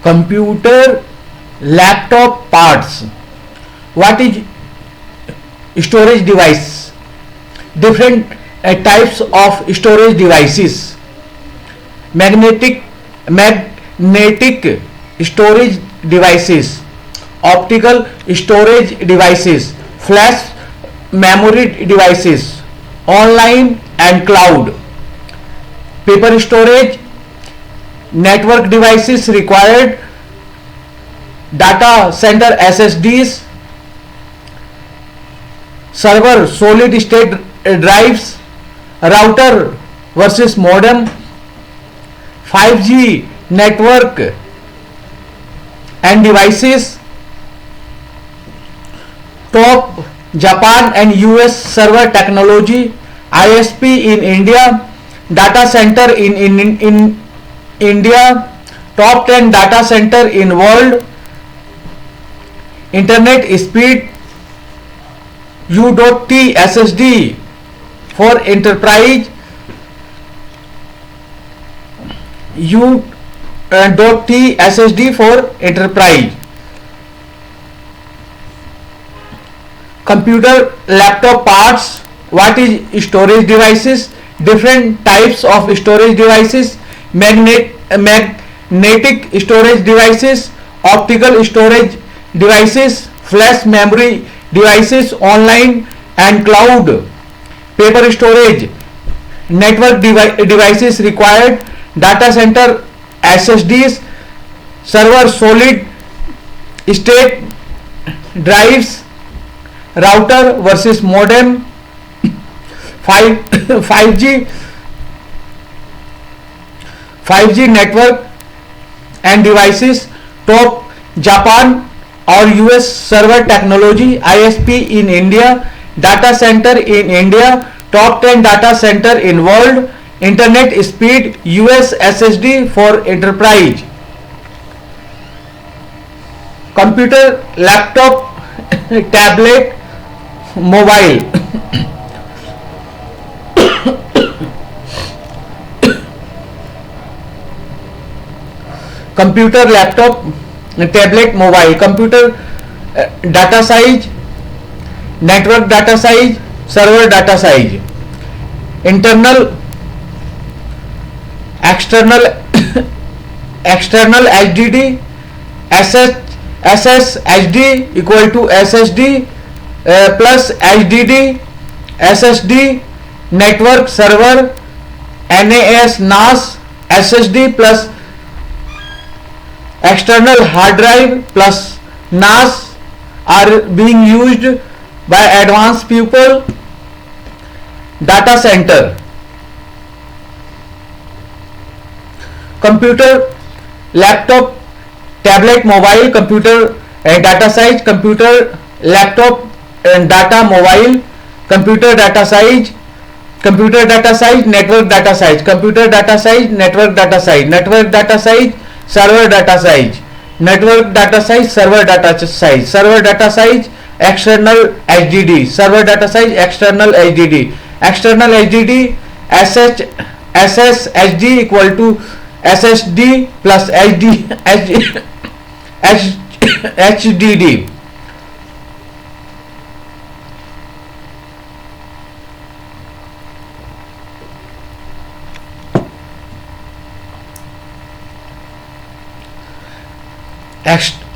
Computer laptop parts. What is storage device? Different types of storage devices. Magnetic storage devices, optical storage devices, flash memory devices, online and cloud. Paper storage, network devices required, data center SSDs, server solid state drives, router versus modem, 5G network and devices, top Japan and US server technology, ISP in India, data center in India, top 10 data center in world, internet speed, U.T SSD for enterprise, U.T SSD for enterprise. Computer laptop parts. What is storage devices? Different types of storage devices. Magnetic storage devices, optical storage devices, flash memory devices, online and cloud. Paper storage, network devices required, data center SSDs, server solid state drives, router versus modem, 5G network and devices, top Japan or US server technology, ISP in India, data center in India, top 10 data center in world, internet speed, US SSD for enterprise. Computer, laptop, tablet, mobile. Computer, laptop, tablet, mobile. Computer data size, network data size, server data size, internal, external HDD, SSD equal to SSD plus HDD, SSD, network, server, NAS, SSD plus external hard drive plus NAS are being used by advanced people. Data center. Computer, laptop, tablet, mobile. Computer data size, computer, laptop and data, mobile. Computer data size, network data size, computer data size, network data size, server data size, network data size, server data size, external HDD, server data size, external HDD, SSD equal to SSD plus HDD.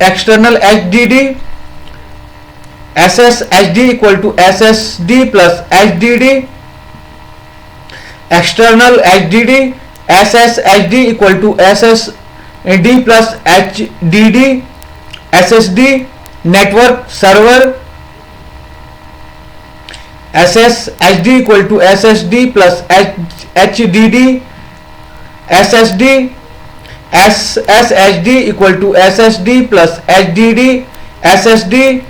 External HDD, SSD equal to SSD plus HDD, external HDD, SSD equal to SSD plus HDD, SSD, network, server, SSD equal to SSD plus HDD, SSD, SSD equal to SSD plus HDD, SSD,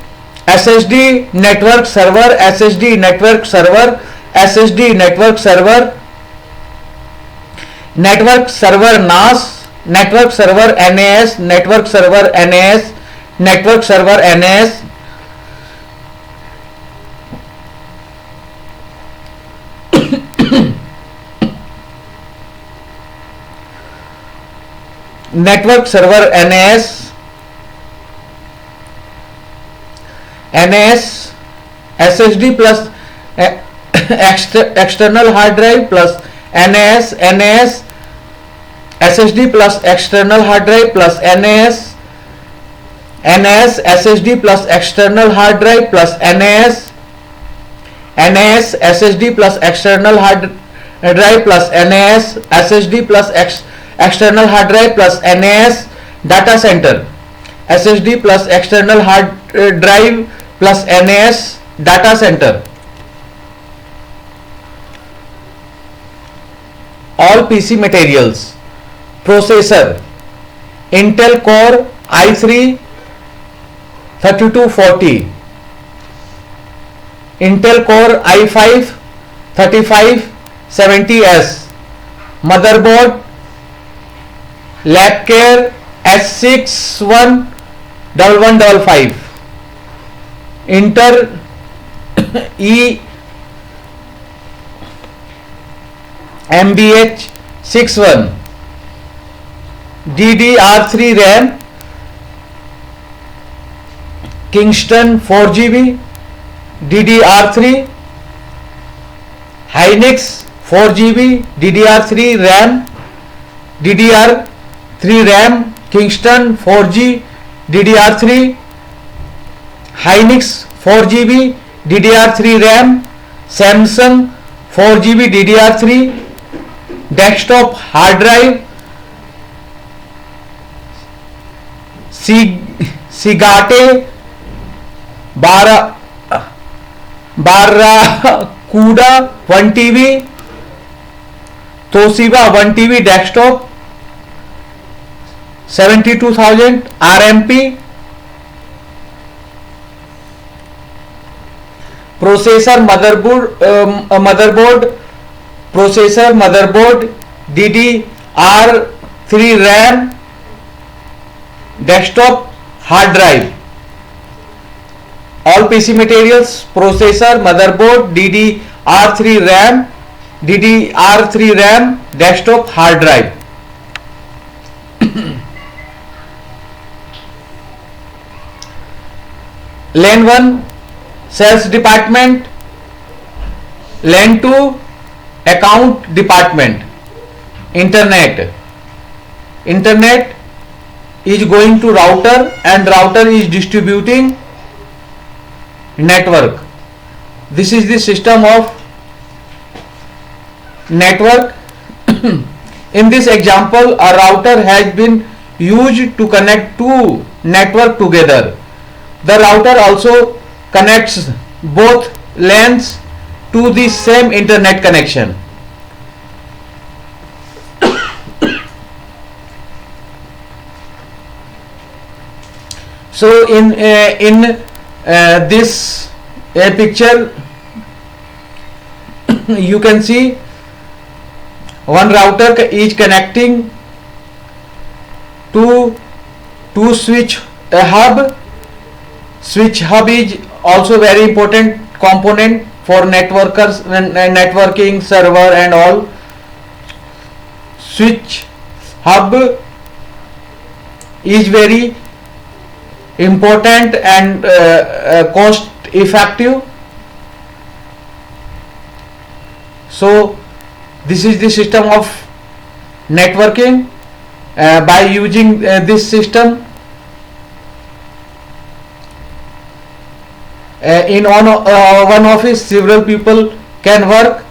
network, server, SSD, network, server, SSD, network, server, network, server, NAS, network, server, NAS, network, server, NAS, network, server, NAS. network server NAS, SSD plus external hard drive plus NAS, SSD plus external hard drive plus NAS, SSD plus external hard drive plus NAS, SSD plus external hard drive plus NAS, SSD plus external hard drive plus NAS, data center, SSD plus external hard drive plus NAS, data center. All PC materials. Processor Intel Core i3 3240, Intel Core i5 3570S. Motherboard Labcare S611155, Inter E MBH61, DDR3 RAM Kingston 4GB, DDR3 Hynix 4GB, DDR3 RAM Kingston 4G, DDR3 Hynix 4GB, DDR3 RAM Samsung 4GB, DDR3 desktop hard drive Seagate Barracuda 1TB, Toshiba 1TB desktop 72,000 RMP. Processor motherboard DDR3 RAM desktop hard drive. All PC materials. Processor motherboard DDR3 RAM desktop hard drive. LAN 1 sales department, LAN 2 account department. Internet is going to router and router is distributing network. This is the system of network. In this example, a router has been used to connect two network together. The router also connects both LANs to the same internet connection. So in this picture you can see one router is connecting to switch hub. Switch hub is also very important component for networking server and all. Switch hub is very important and cost effective. So this is the system of networking. By using this system, in one office several people can work.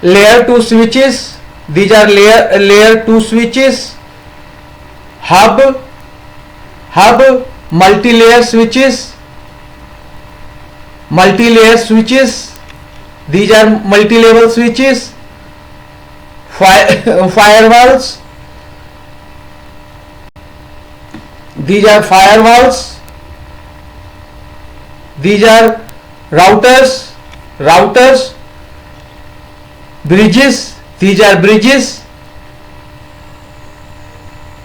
Layer 2 switches, these are layer 2 switches. Hub multi-layer switches, these are multi-level switches. Firewalls, these are firewalls. These are routers. Bridges, these are bridges.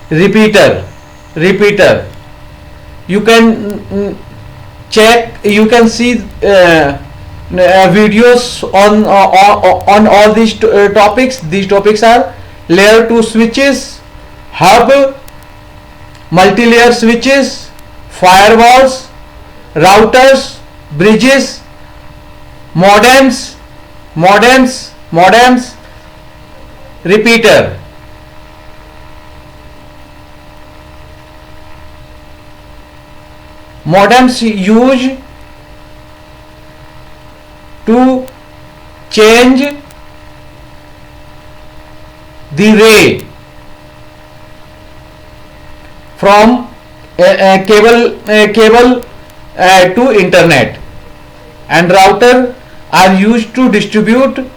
Repeater. You can check, you can see videos on all these topics. These topics are layer 2 switches, hub, multi-layer switches, firewalls, routers, bridges, modems, repeater. Modems used to change the ray from cable to internet, and router are used to distribute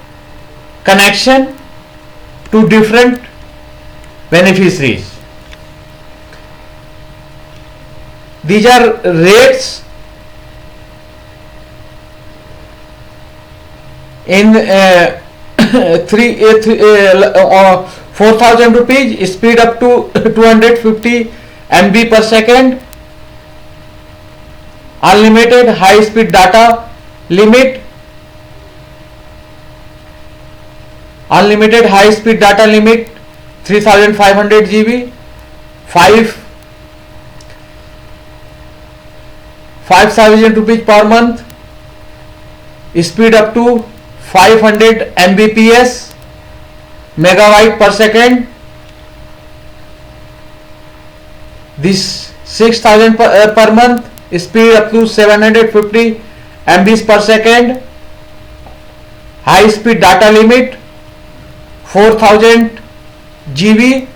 connection to different beneficiaries. These are rates in 4,000 rupees, speed up to 250 MB per second, unlimited high speed data limit, unlimited high speed data limit 3500 GB, 5,000 rupees per month, speed up to 500 Mbps, megabyte per second. This 6,000 per month, speed up to 750 MBs per second, high speed data limit 4,000 GB,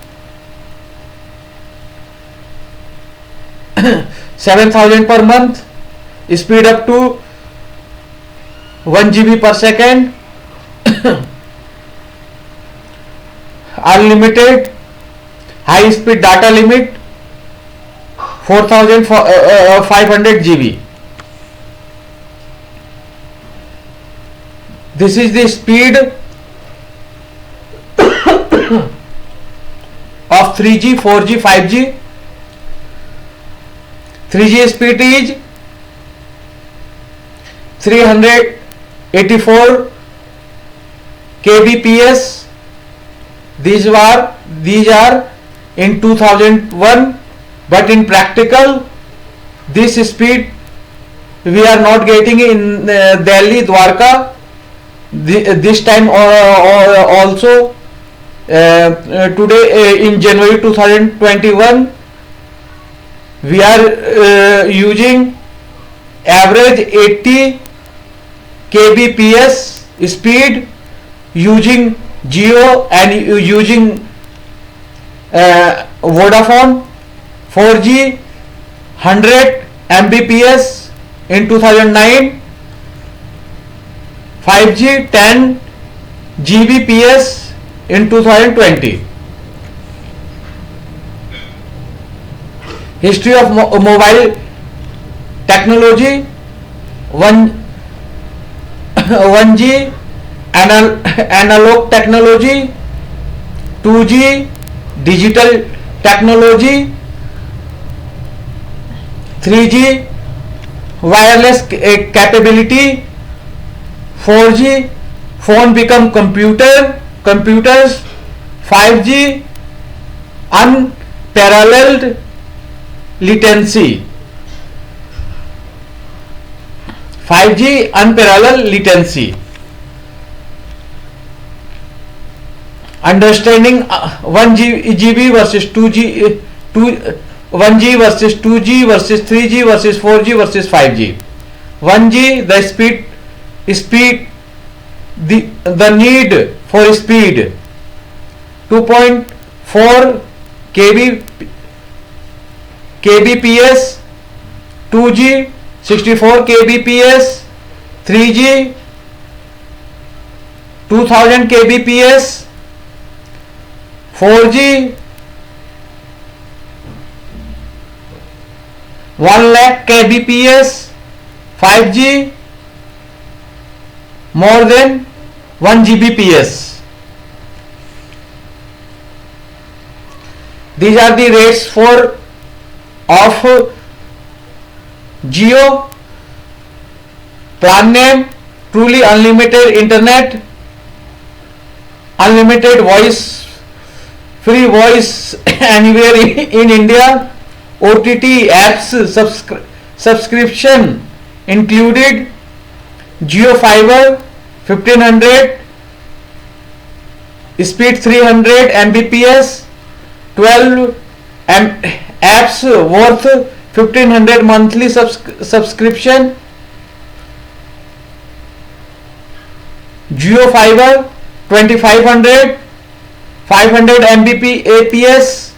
7,000 per month, speed up to 1 GB per second, unlimited high speed data limit 4,500 GB. This is the speed of 3G, 4G, 5G. 3G speed is 384 kbps. These are in 2001, but in practical this speed we are not getting in Delhi, Dwarka. This time also today in January 2021 we are using average 80 kbps speed using Jio and using Vodafone. 4G 100 Mbps in 2009, 5G 10 Gbps in 2020. History of mobile technology: 1G analog technology, 2G digital technology, 3G wireless capability, 4G phone become computers, 5G unparalleled latency. 5G unparalleled latency. Understanding 1GB versus 2G, 1G versus 2G versus 3G versus 4G versus 5G. 1G the speed the need for speed 2.4 kbps, 2G 64 kbps, 3G 2000 kbps, 4G 1 lakh kbps, 5G more than 1 gbps. These are the rates for of Jio. Plan name: truly unlimited internet, unlimited voice free voice anywhere in India. OTT apps subscription included Jio Fiber 1500 speed 300 Mbps, 12 apps worth 1500 monthly subscription. Jio Fiber 2500 500 Mbps.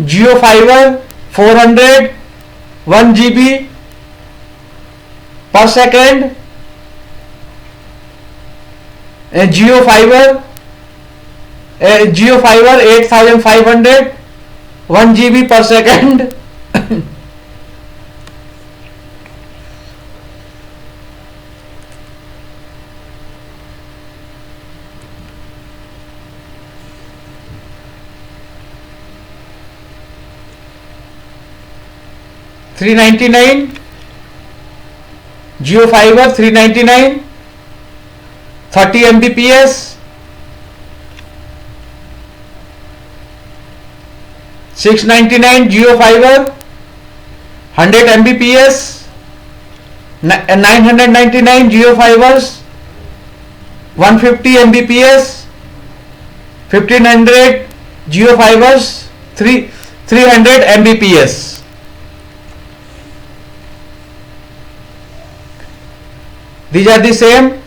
Jio Fiber 400 1 GB per second. Jio Fiber 8500 1 GB per second. 399 Jio Fiber 399 30 Mbps. 699 Jio Fiber 100 Mbps. 999 Jio Fibers 150 Mbps. 1500 Jio Fibers 300 Mbps. These are the same.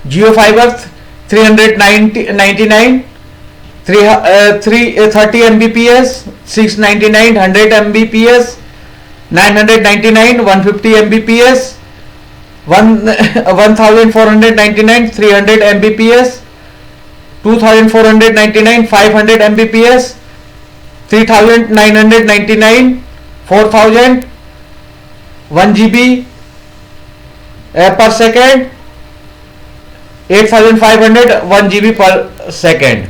Jio Fiber 399 30 Mbps, 699 100 Mbps, 999 150 Mbps, 1499 300 Mbps, 2499 500 Mbps, 3999 4000 1 GB per second, 8500 1 GB per second.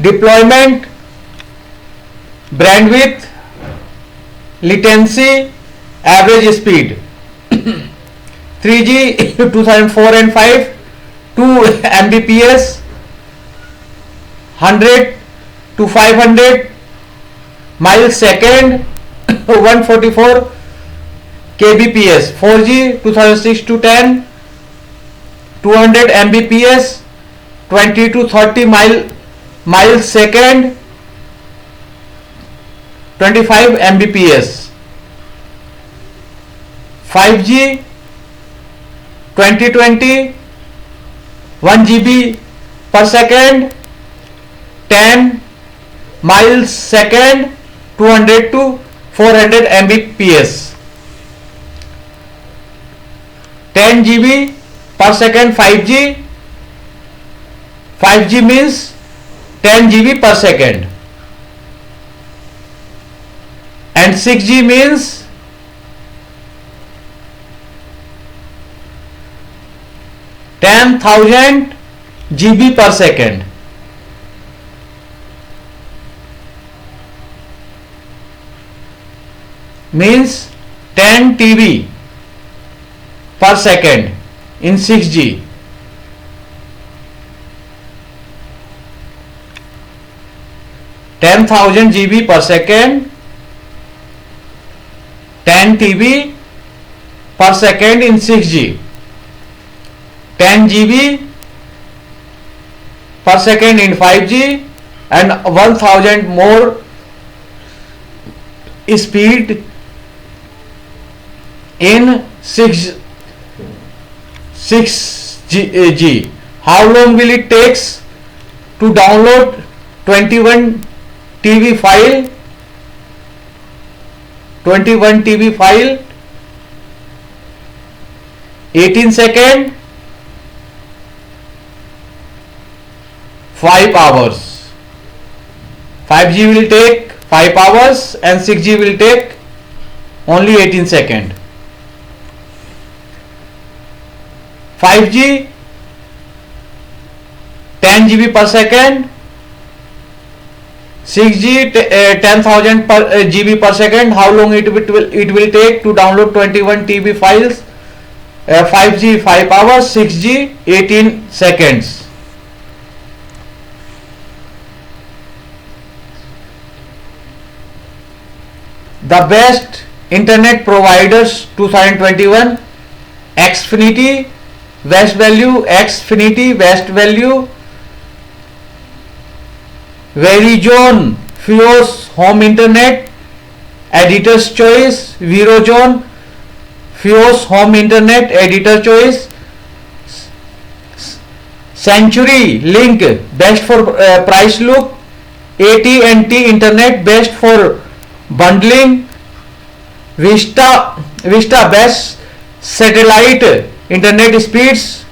Deployment, bandwidth, latency, average speed. 3G 2004 and 5 2 Mbps, 100 to 500 miles second, 144 kbps. 4G 2006 to 10 200 Mbps, 20 to 30 miles second, 25 Mbps. 5G 2020 1 GB per second, 10 miles second, 200 to 400 Mbps. 10 GB per second 5G. 5G means 10 GB per second, and 6G means 10,000 GB per second. Means 10 TB per second in 6G. 10,000 GB per second, 10 TB per second in 6G, 10 GB per second in 5G, and 1000 more speed in 6G. How long will it takes to download 21 TB file? 21 TB file, 18 second, 5 hours. 5G will take 5 hours and 6G will take only 18 second. 5G 10 GB per second, 6G 10,000 GB per second. How long it will take to download 21 TB files? 5G 5 hours, 6G 18 seconds. The best internet providers 2021: Xfinity Best Value, Xfinity Best Value, Verizon Fios Home Internet, Editor's Choice, Verizon Fios Home Internet, Editor's Choice, Century Link Best for Price Look, AT&T Internet Best for Bundling, Vista Best Satellite Internet Speeds,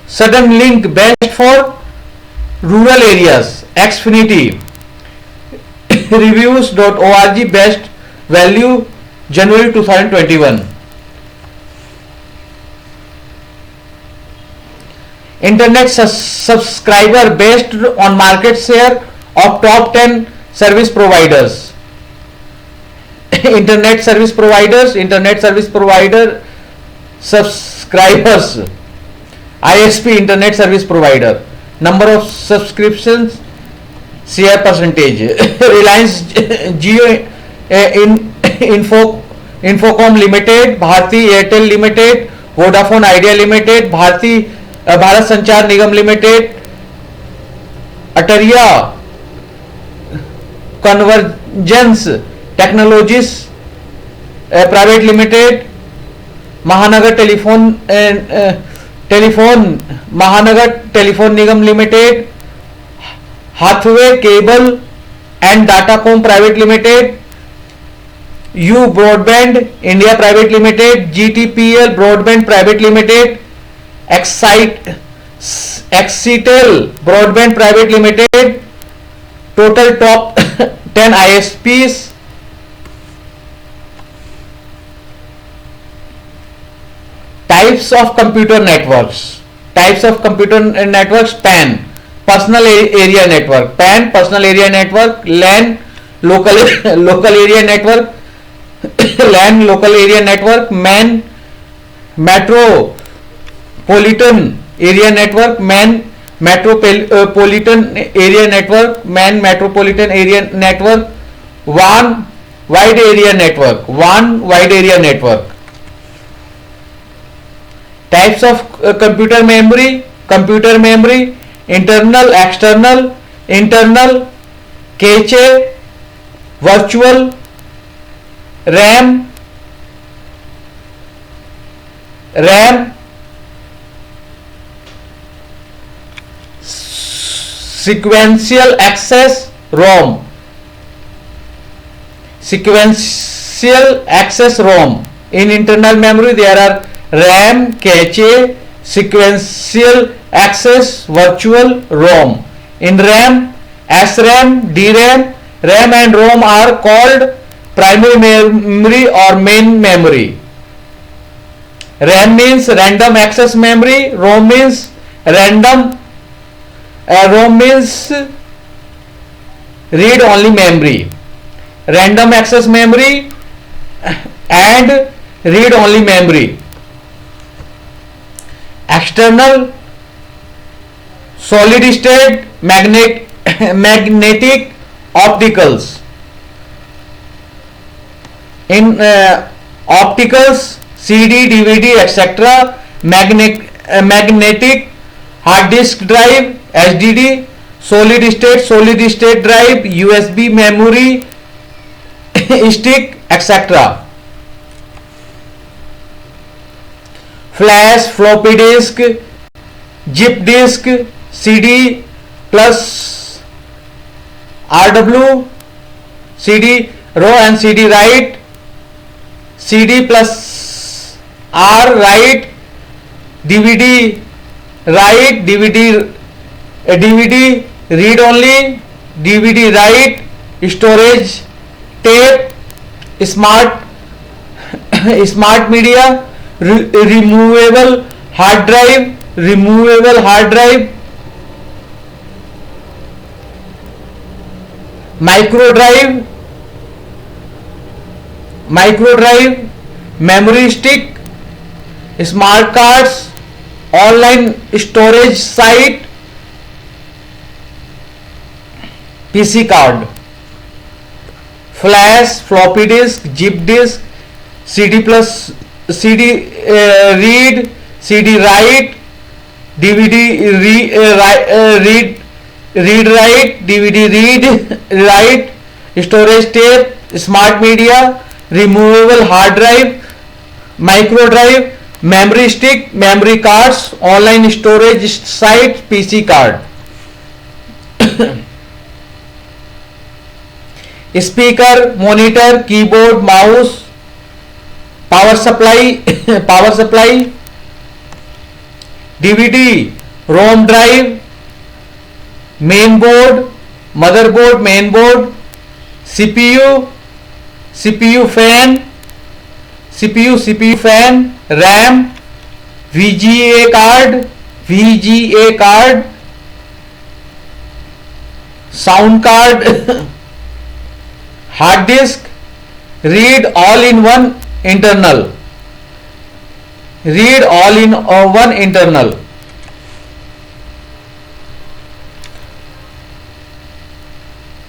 Sudden Link Best for Rural Areas, Xfinity Reviews.org Best Value January 2021. Internet subscriber based on market share of top 10 service providers. Internet service provider subscribers, ISP, Internet service provider, number of subscriptions, share percentage. Reliance Jio, Infocom Limited, Bharti Airtel Limited, Vodafone Idea Limited, Bharat Sanchar Nigam limited, Atria convergence technologies private limited, Mahanagar telephone Nigam limited, Hathway cable and datacom private limited, You broadband India private limited, GTPL broadband private limited, Exitel Broadband Private Limited. Total top 10 ISPs. Types of computer networks. PAN, Personal Area Network. PAN, Personal Area Network. LAN, Local Area Network. LAN, Local Area Network. MAN, Metropolitan Area Network. MAN, Metropolitan Area Network. MAN, Metropolitan Area Network. WAN, Wide Area Network. WAN, Wide Area Network. Types of computer memory, internal, external, cache, virtual, RAM, sequential access, ROM. In internal memory there are RAM, cache, sequential access, virtual, ROM. In RAM, SRAM, DRAM. RAM and ROM are called primary memory or main memory. RAM means random access memory. ROM means read only memory. Random access memory and read only memory. External, solid state, magnetic, opticals. In opticals, CD, DVD, etc. Magnetic, hard disk drive, HDD. Solid state drive, USB memory stick, etc. Flash, floppy disk, zip disk, CD plus RW, CD row and CD write, CD plus R write, DVD write, DVD read only, DVD write, storage, tape, smart media, removable hard drive, micro drive, memory stick, smart cards, online storage site, PC card. flash, floppy disk, zip disk, CD plus CD read, CD write, DVD read write, DVD read write, storage tape, smart media, removable hard drive, micro drive, memory stick, memory cards, online storage site, PC card. Speaker, monitor, keyboard, mouse, power supply, DVD, ROM drive, main board, motherboard, main board, CPU fan, RAM, VGA card, sound card, hard disk, read all in one internal,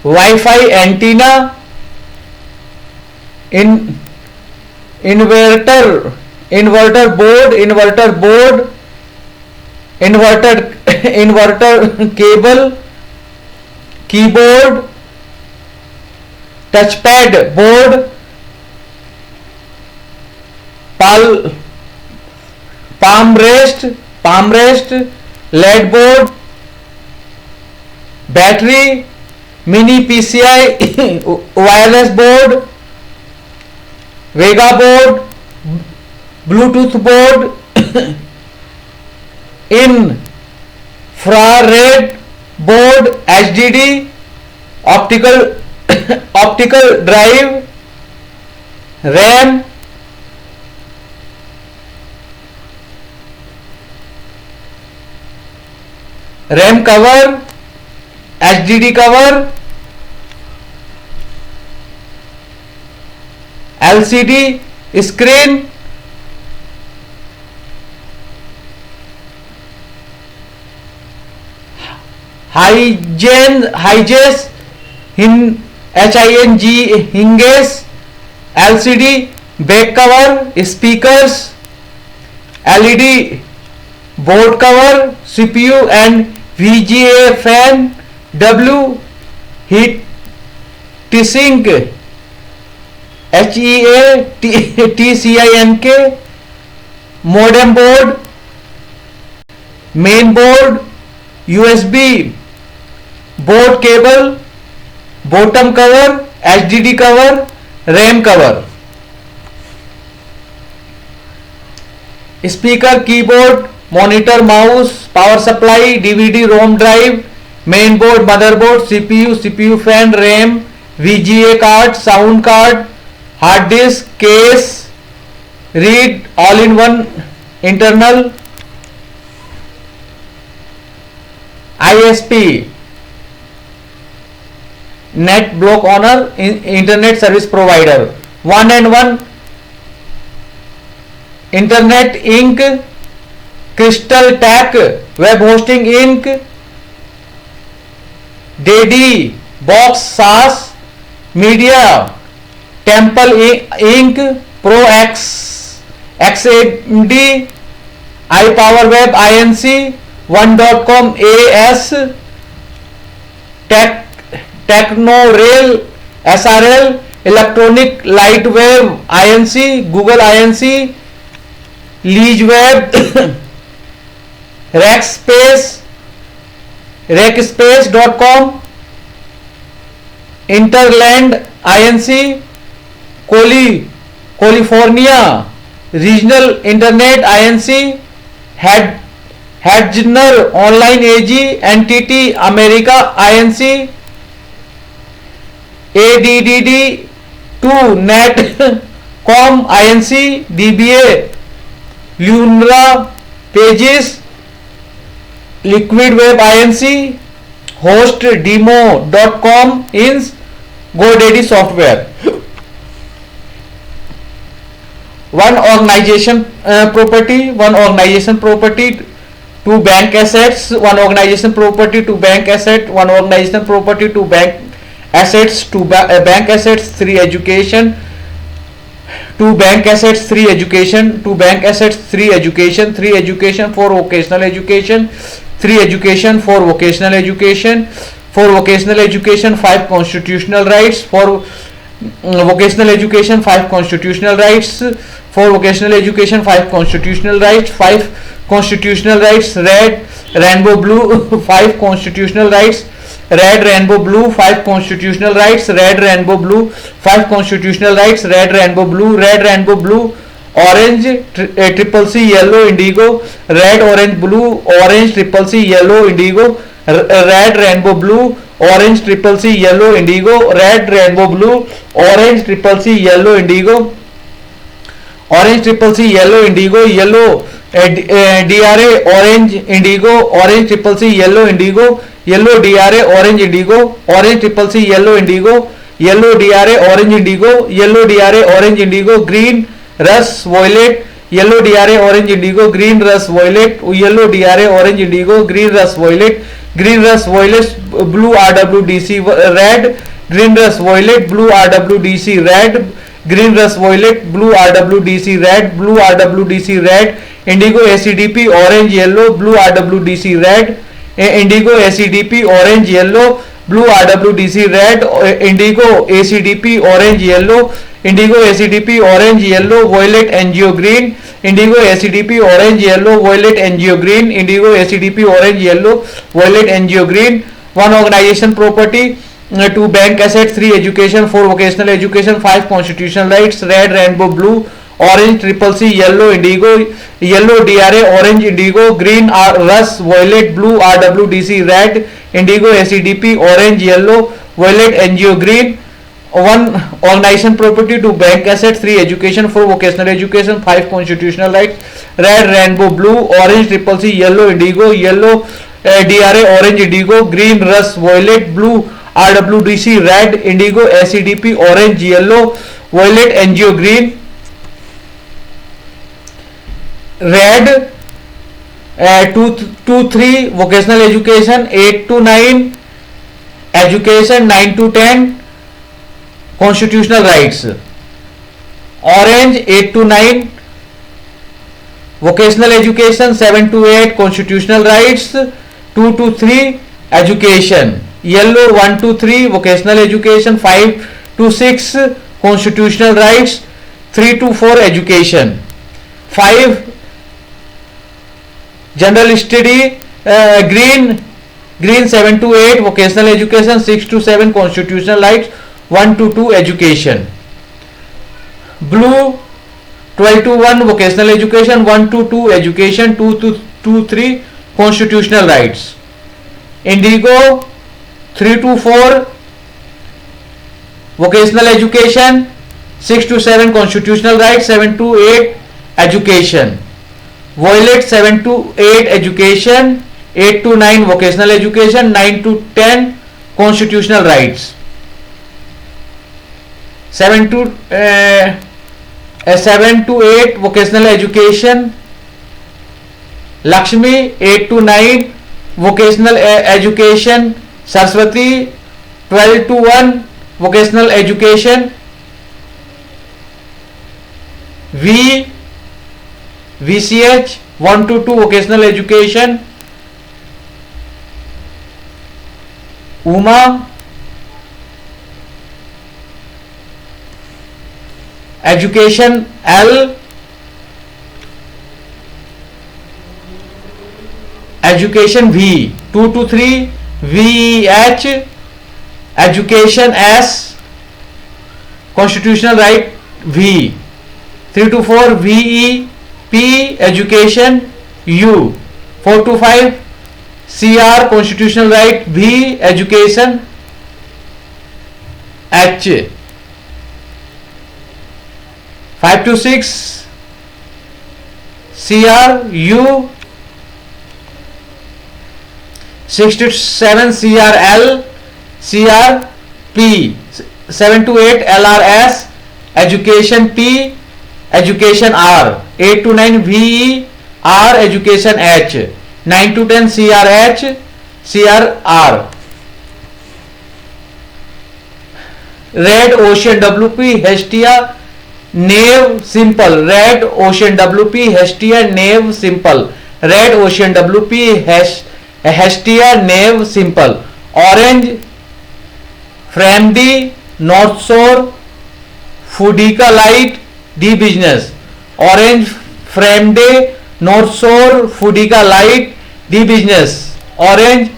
WiFi antenna, inverter board, inverter cable, keyboard, touchpad board, palm rest, LED board, battery, mini PCI wireless board, VGA board, bluetooth board, infrared board, HDD, optical drive, RAM cover, HDD cover, LCD screen, hinges hinges, LCD back cover, speakers, LED board cover, CPU and VGA fan, heat sink, TCINK, modem board, main board, USB board cable, bottom cover, HDD cover, RAM cover, speaker, keyboard, monitor, mouse, power supply, DVD, ROM drive, main board, motherboard, CPU fan, RAM, VGA card, sound card, hard disk, case, read all in one internal, ISP net block owner, internet service provider, 1&1 internet inc, crystal tech web hosting inc, Dedibox SAS media, temple inc, pro XAMD, I power web, INC, 1.com, AS, Technorail, SRL, electronic light wave, INC, Google INC, lease web, रेकस्पेस.com, Interland INC, California regional internet INC, Hetzner online AG, entity America INC, ADDD2 नेट.com INC, DBA lunar pages, liquid web INC, host demo.com, inc, GoDaddy software. One organization property, two bank assets, one organization property, two bank asset, one organization property, two bank assets, 2 bank assets, 3 education, 2 bank assets, 3 education, 2 bank assets, 3 education, 3 education, 4 vocational education, 3 education, 4 vocational education, 4 vocational education, 5 constitutional rights, 4 vocational education, 5 constitutional rights, 4 vocational education, 5 constitutional rights, 5 constitutional rights, red, rainbow, blue, 5 constitutional rights, red, rainbow, blue, 5 constitutional rights, red, rainbow, blue, 5 constitutional rights, red, rainbow, blue, red, rainbow, blue, orange, triple C, yellow, indigo, red, orange, blue, orange, triple C, yellow, indigo, red, rainbow, blue, orange, triple C, yellow, indigo, red, rainbow, blue, orange, triple C, yellow, indigo, orange, triple C, yellow, indigo, yellow, DRA, orange, indigo, orange, triple C, yellow, indigo, yellow, DRA, orange, indigo, orange, triple C, yellow, indigo, yellow, DRA, orange, indigo, yellow, DRA, orange, indigo, green, rust, violet, yellow, DRA, orange, indigo, green, rust, violet, yellow, DRA, orange, indigo, green, rust, violet, green, rust, violet, blue, RWDC, red, green, rust, violet, blue, RWDC, red, green, rust, violet, blue, RWDC, red, blue, RWDC, red, indigo, ACDP, orange, yellow, blue, RWDC, red, indigo, ACDP, orange, yellow, blue, RWDC, red, indigo, ACDP, orange, yellow, indigo, ACDP, orange, yellow, violet, NGO, green, indigo, ACDP, orange, yellow, violet, NGO, green, indigo, ACDP, orange, yellow, violet, NGO, green. 1 organization property, 2 bank assets, 3 education, 4 vocational education, 5 constitutional rights, red, rainbow, blue, orange, triple C, yellow, indigo, yellow, DRA, orange, indigo, green, rust, violet, blue, RWDC, red, indigo, ACDP, orange, yellow, violet, NGO, green. 1 organization property, 2 bank assets, 3 education, 4 vocational education, 5 constitutional rights, red, rainbow, blue, orange, triple C, yellow, indigo, yellow, DRA, orange, indigo, green, rust, violet, blue, RWDC, red, indigo, ACDP, orange, yellow, violet, NGO, green. Red, 2 3 vocational education, 8 to 9 education, 9 to 10 constitutional rights. Orange, 8 to 9 vocational education, 7 to 8 constitutional rights, 2 to 3 education. Yellow, 1 to 3 vocational education, 5 to 6 constitutional rights, 3 to 4 education. 5 general study, green 7 to 8 vocational education, 6 to 7 constitutional rights, 1 to 2 education. Blue, 12 to 1 vocational education, 1 to 2 education, 2 to 3 constitutional rights. Indigo, 3 to 4 vocational education, 6 to 7 constitutional rights, 7 to 8 education. Violet, 7 to 8 education, 8 to 9 vocational education, 9 to 10 constitutional rights. 7 to 8 vocational education. Lakshmi, 8 to 9 vocational education. Saraswati, 12 to 1 vocational education. VCH, 1 to 2 vocational education. Uma, education L, education V, 2 to 3 VEH, education S, constitutional right V, 3 to 4 VE, P, education U, 4 to 5 CR, constitutional right V, education H, 5 to 6 CR U, 6 to 7 CRL, CR P, 7 to 8 LRS, education P, education R, 8 to 9 VE, R, education H, 9 to 10 CRH, CRR. Red Ocean WP Hestia Nave Simple. Red Ocean WP Hestia Nave Simple. Red Ocean WP Hestia Nave Simple. Orange Framdi North Shore Fudica Light D Business. Orange Framde North Shore Fudica Light D Business. Orange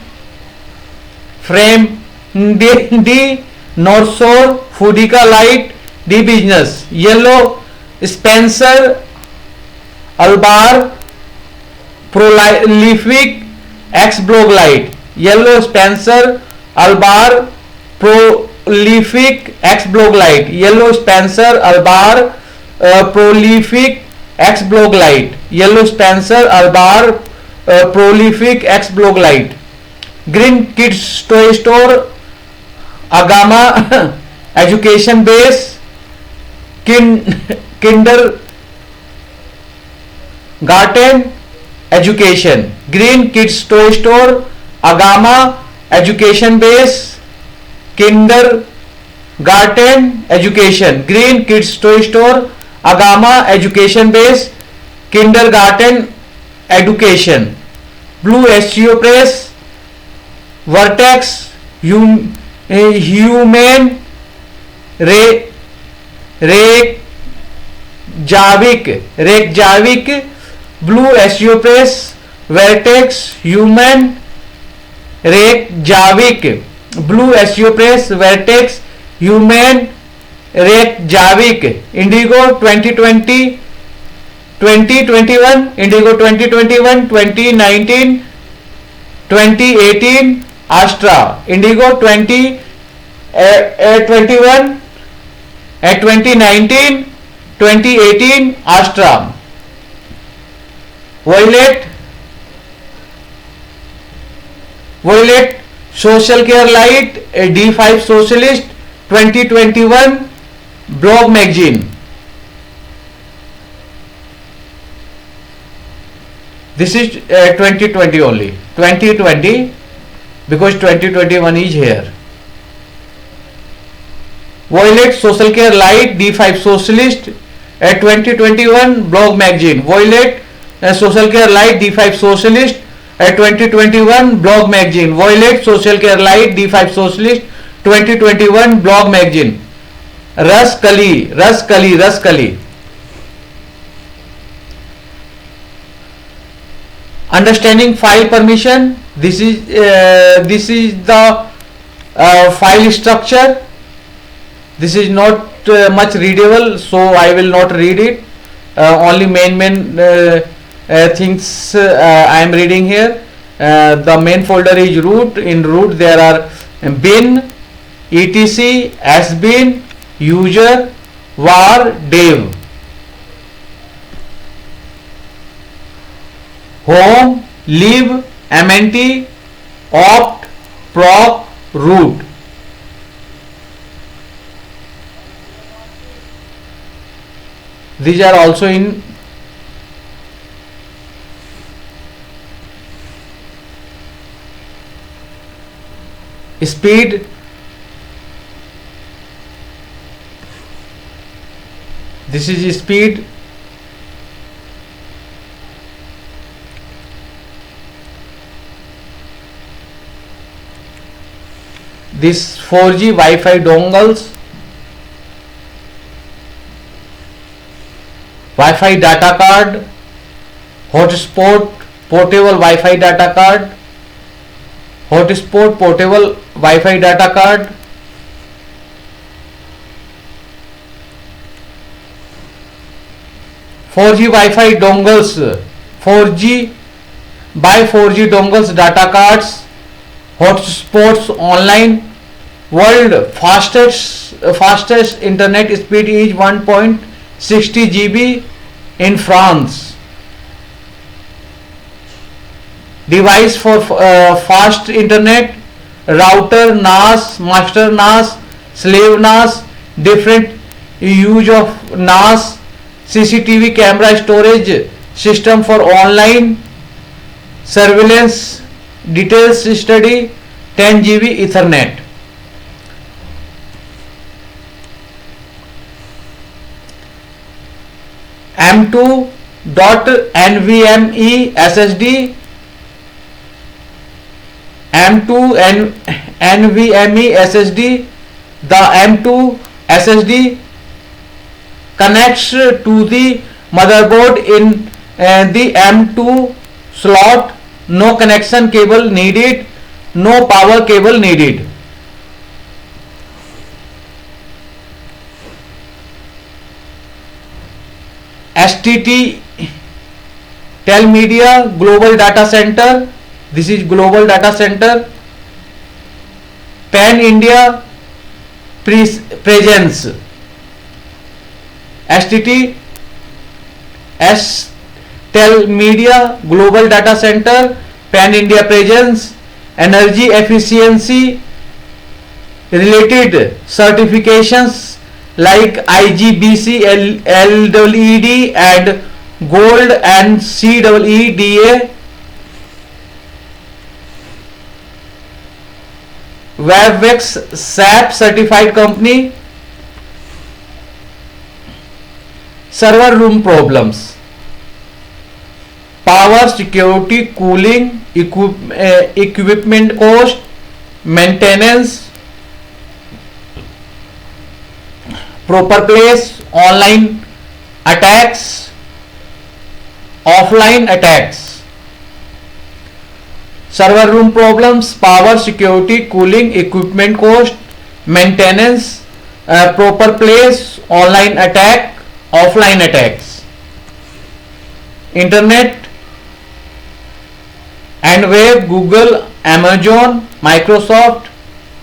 Framde North Shore Fudica Light D Business. Yellow Spencer Albar Prolific X Block Light. Yellow Spencer Albar Prolific X Block Light. Yellow Spencer Albar Prolific X Block Light. Yellow Spencer Albar Prolific X Block Light. Green Kids Toy Store Agama Education Base Kindergarten Education. Green Kids Toy Store Agama Education Base Kindergarten Education. Green Kids Toy Store Agama Education Base Kindergarten Education. Blue SEO Press Vertex Human Reykjavik. Blue SEO Press Vertex Human Reykjavik. Blue SEO Press Vertex Human Reykjavik. Indigo 2020 2021. Indigo 2021 2019 2018 Astra. Indigo 2021 2019 2018 Astra. Violet Social Care Light D5 Socialist 2021 Blog Magazine. This is 2020 only, 2020, because 2021 is here. Violet Social Care Light D5 Socialist 2021 Blog Magazine. Violet Social Care Light D5 Socialist 2021 Blog Magazine. Violet Social Care Light D5 Socialist 2021 Blog Magazine. Ras Kali Understanding file permission. This is the file structure. This is not much readable, so I will not read it. Only main things I am reading here. The main folder is root. In root there are bin, etc, sbin, user, var, dev. Home, lib, mnt, opt, proc, root. These are also in speed. This is speed. This 4G Wi-Fi dongles, Wi-Fi data card, hotspot portable Wi-Fi data card, hotspot portable Wi-Fi data card, Wi-Fi dongles, 4G by 4G dongles data cards, hotspots online. World fastest internet speed is 1.60 GB in France. Device for fast internet: router, NAS, master NAS, slave NAS, different use of NAS, CCTV camera storage system for online surveillance, details study, 10 GB Ethernet. M2 dot NVMe SSD, M2 NVMe SSD. The M2 SSD connects to the motherboard in the M2 slot. No connection cable needed, no power cable needed. STT Telmedia Global Data Center. This is Global Data Center. Pan India Presence. STT S Telmedia Global Data Center, Pan India Presence. Energy efficiency related certifications like IGBC, LEED and Gold and CEEDA. Wavvex SAP certified company. Server room problems: power, security, cooling, equipment cost, maintenance, proper place, online attacks, offline attacks. Server room problems: power, security, cooling, equipment cost, maintenance, proper place, online attack, offline attacks. Internet and web: Google, Amazon, Microsoft,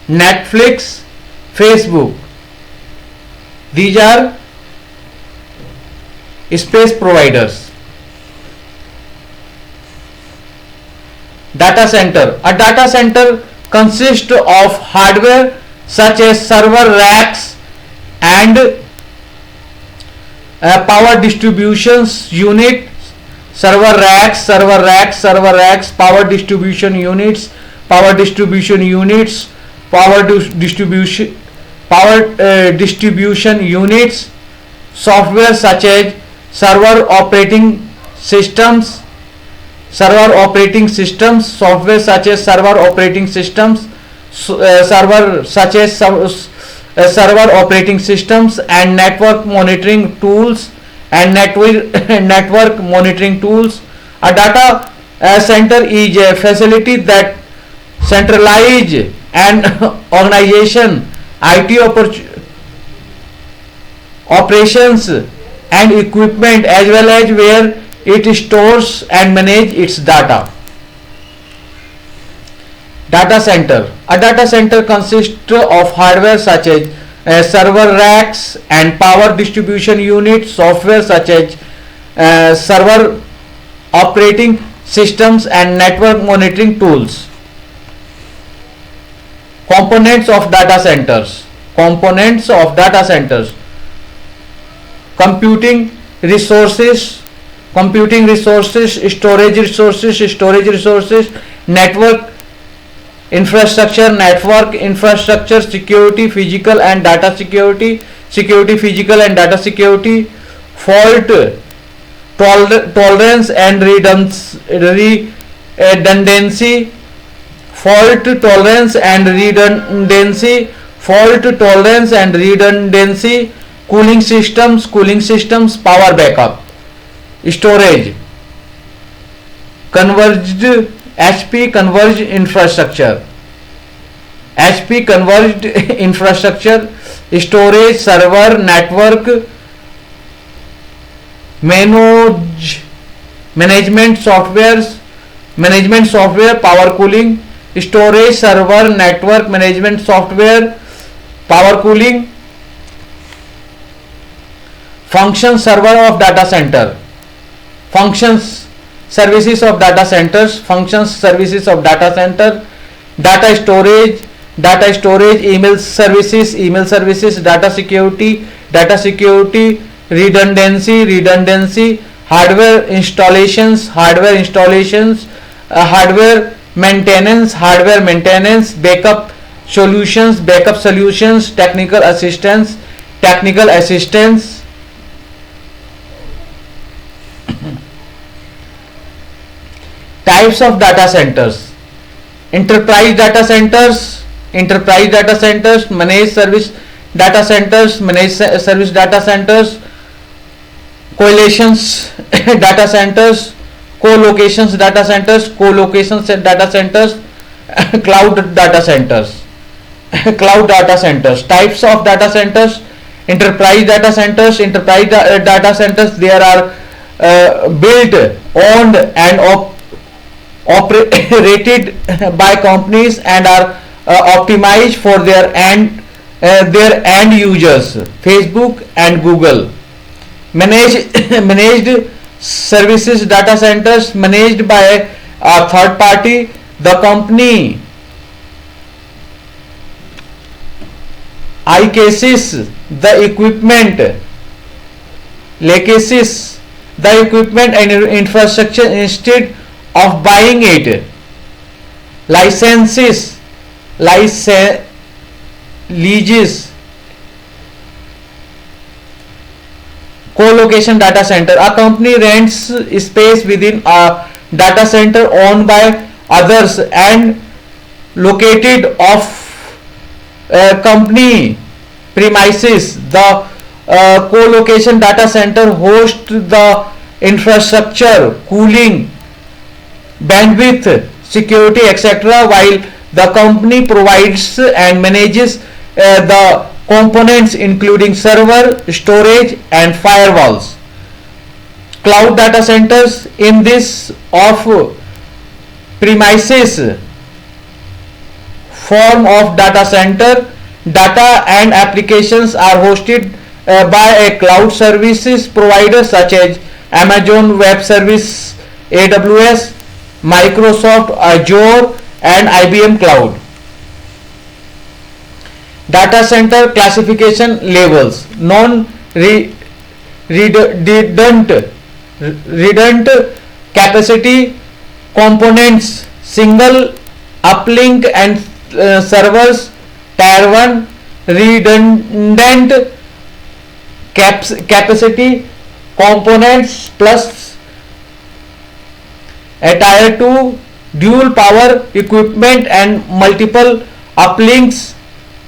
Netflix, Facebook. These are space providers. Data center. A data center consists of hardware such as server racks and power distributions unit. Server racks, power distribution units, power distribution units. Software such as server operating systems, software such as server operating systems, server operating systems and network monitoring tools network monitoring tools. A data center is a facility that centralize an organization IT operations and equipment, as well as where it stores and manage its data. Data center. A data center consists of hardware such as server racks and power distribution units, software such as server operating systems and network monitoring tools. Components of data centers. Computing resources, storage resources, network infrastructure, security, physical and data security, fault tolerance and redundancy, cooling systems, power backup, storage, converged infrastructure, storage, server, network, management software, power cooling, storage, server, network, management software, power cooling. Function server of data center. Functions services of data centers. Data storage, email services, data security, redundancy, hardware installations, hardware maintenance, backup solutions, technical assistance, Types of data centers: enterprise data centers, managed service data centers, service data centers, coalitions data centers, co-locations data centers, data centers, cloud data centers. Cloud data centers. Types of data centers: enterprise data centers. Data centers, there are built, owned and operated by companies and are optimized for their end users, Facebook and Google. Managed services data centers, managed by a third party. The company leases the equipment and infrastructure instead of buying it. Leases. Co-location data center, a company rents space within a data center owned by others and located off company premises. The co-location data center hosts the infrastructure, cooling, bandwidth, security, etc., while the company provides and manages the components including server, storage and firewalls. Cloud data centers, in this off premises form of data center, data and applications are hosted by a cloud services provider such as Amazon Web Service, AWS, Microsoft Azure and IBM Cloud. Data center classification levels: redundant capacity components, single uplink and servers, tier 1. Redundant capacity components plus a tier 2, dual power equipment and multiple uplinks.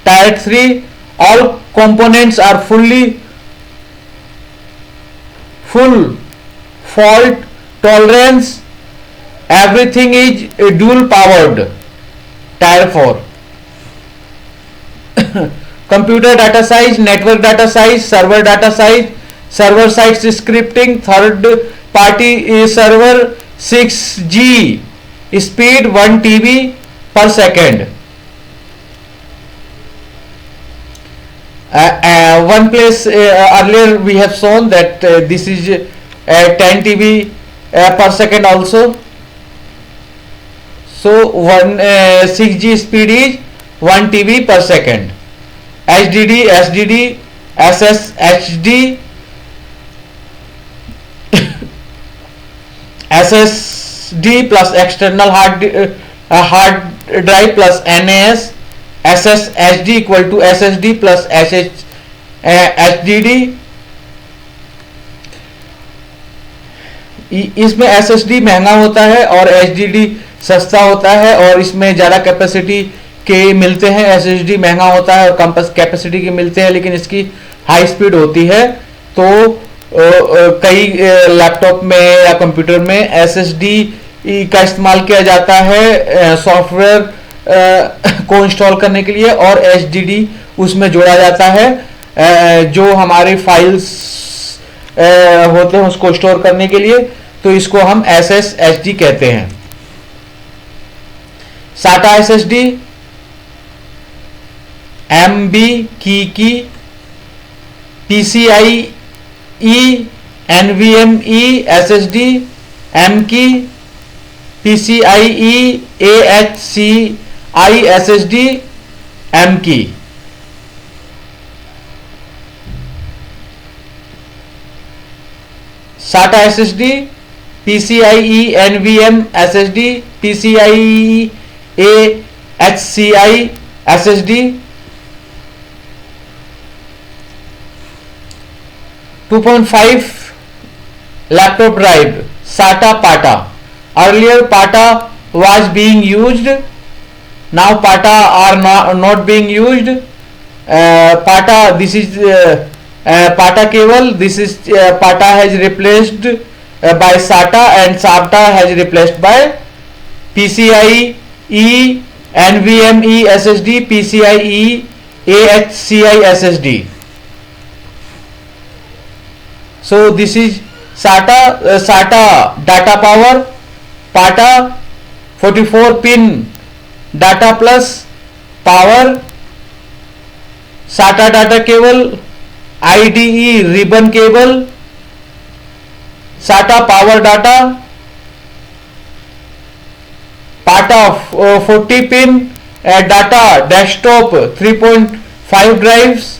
Tier 3, all components are full fault tolerance, everything is dual powered. Tier 4. Computer data size, network data size, server data size, server side scripting, third party server, 6G speed, 1 TB per second. One place earlier we have shown that this is 10 TB per second also. So 6G speed is 1 TB per second. HDD, SDD, SSHD, SSD plus external hard drive plus NAS, SSHD equal to SSD plus HDD. इसमें SSD महंगा होता है और HDD सस्ता होता है, और इसमें ज़्यादा कैपेसिटी के मिलते हैं. SSD महंगा होता है और कम कैपेसिटी के मिलते हैं, लेकिन इसकी हाई स्पीड होती है. तो कई लैपटॉप में या कंप्यूटर में SSD का इस्तेमाल किया जाता है सॉफ्टवेयर को इंस्टॉल करने के लिए, और HDD उसमें जोड़ा जाता है जो हमारे फाइल्स होते हैं उसको स्टोर करने के लिए. तो इसको हम SSHD कहते हैं. SATA SSD, MB की, PCIe, NVMe SSD, M की, PCIe AHCI SSD, M की. SATA SSD, PCIe NVM SSD, PCIe AHCI SSD. 2.5 laptop drive, SATA PATA. Earlier PATA was being used, now PATA are not being used. PATA, this is PATA cable, this is PATA has replaced by SATA, and SATA has replaced by PCIe NVMe SSD, PCIe AHCI SSD. So this is SATA data power, PATA 44 pin data plus power, SATA data cable, IDE ribbon cable, SATA power data, PATA 40 pin data desktop 3.5 drives,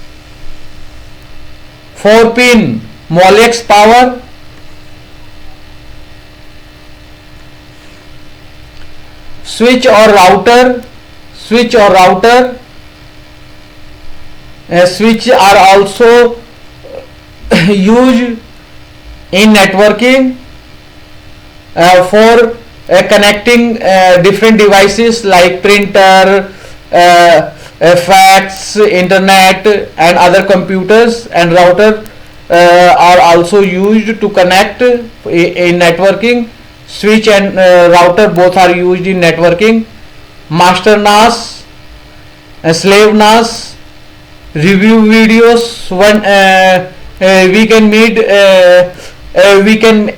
4 pin Molex power, switch or router, switch are also used in networking for connecting different devices like printer, fax, internet and other computers, and router are also used to connect in networking. Switch and router both are used in networking. Master NAS, slave NAS, review videos. We can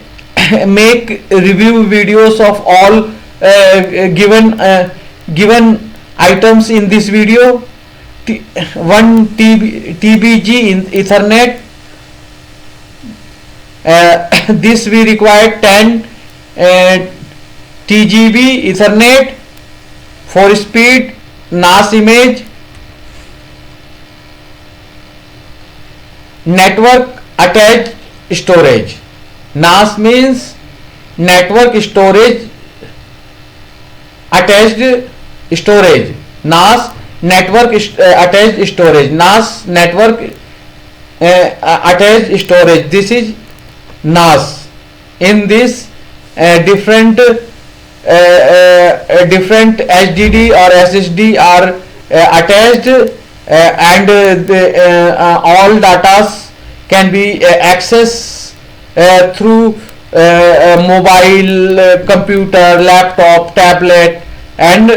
make review videos of all given items in this video. One TBG in Ethernet. This we require 10 TGB Ethernet for speed. NAS image. Network attached storage. NAS means network storage attached storage. NAS network attached storage. NAS network attached storage. This is NAS. In this different HDD or SSD are attached, and all datas can be accessed through mobile, computer, laptop, tablet, and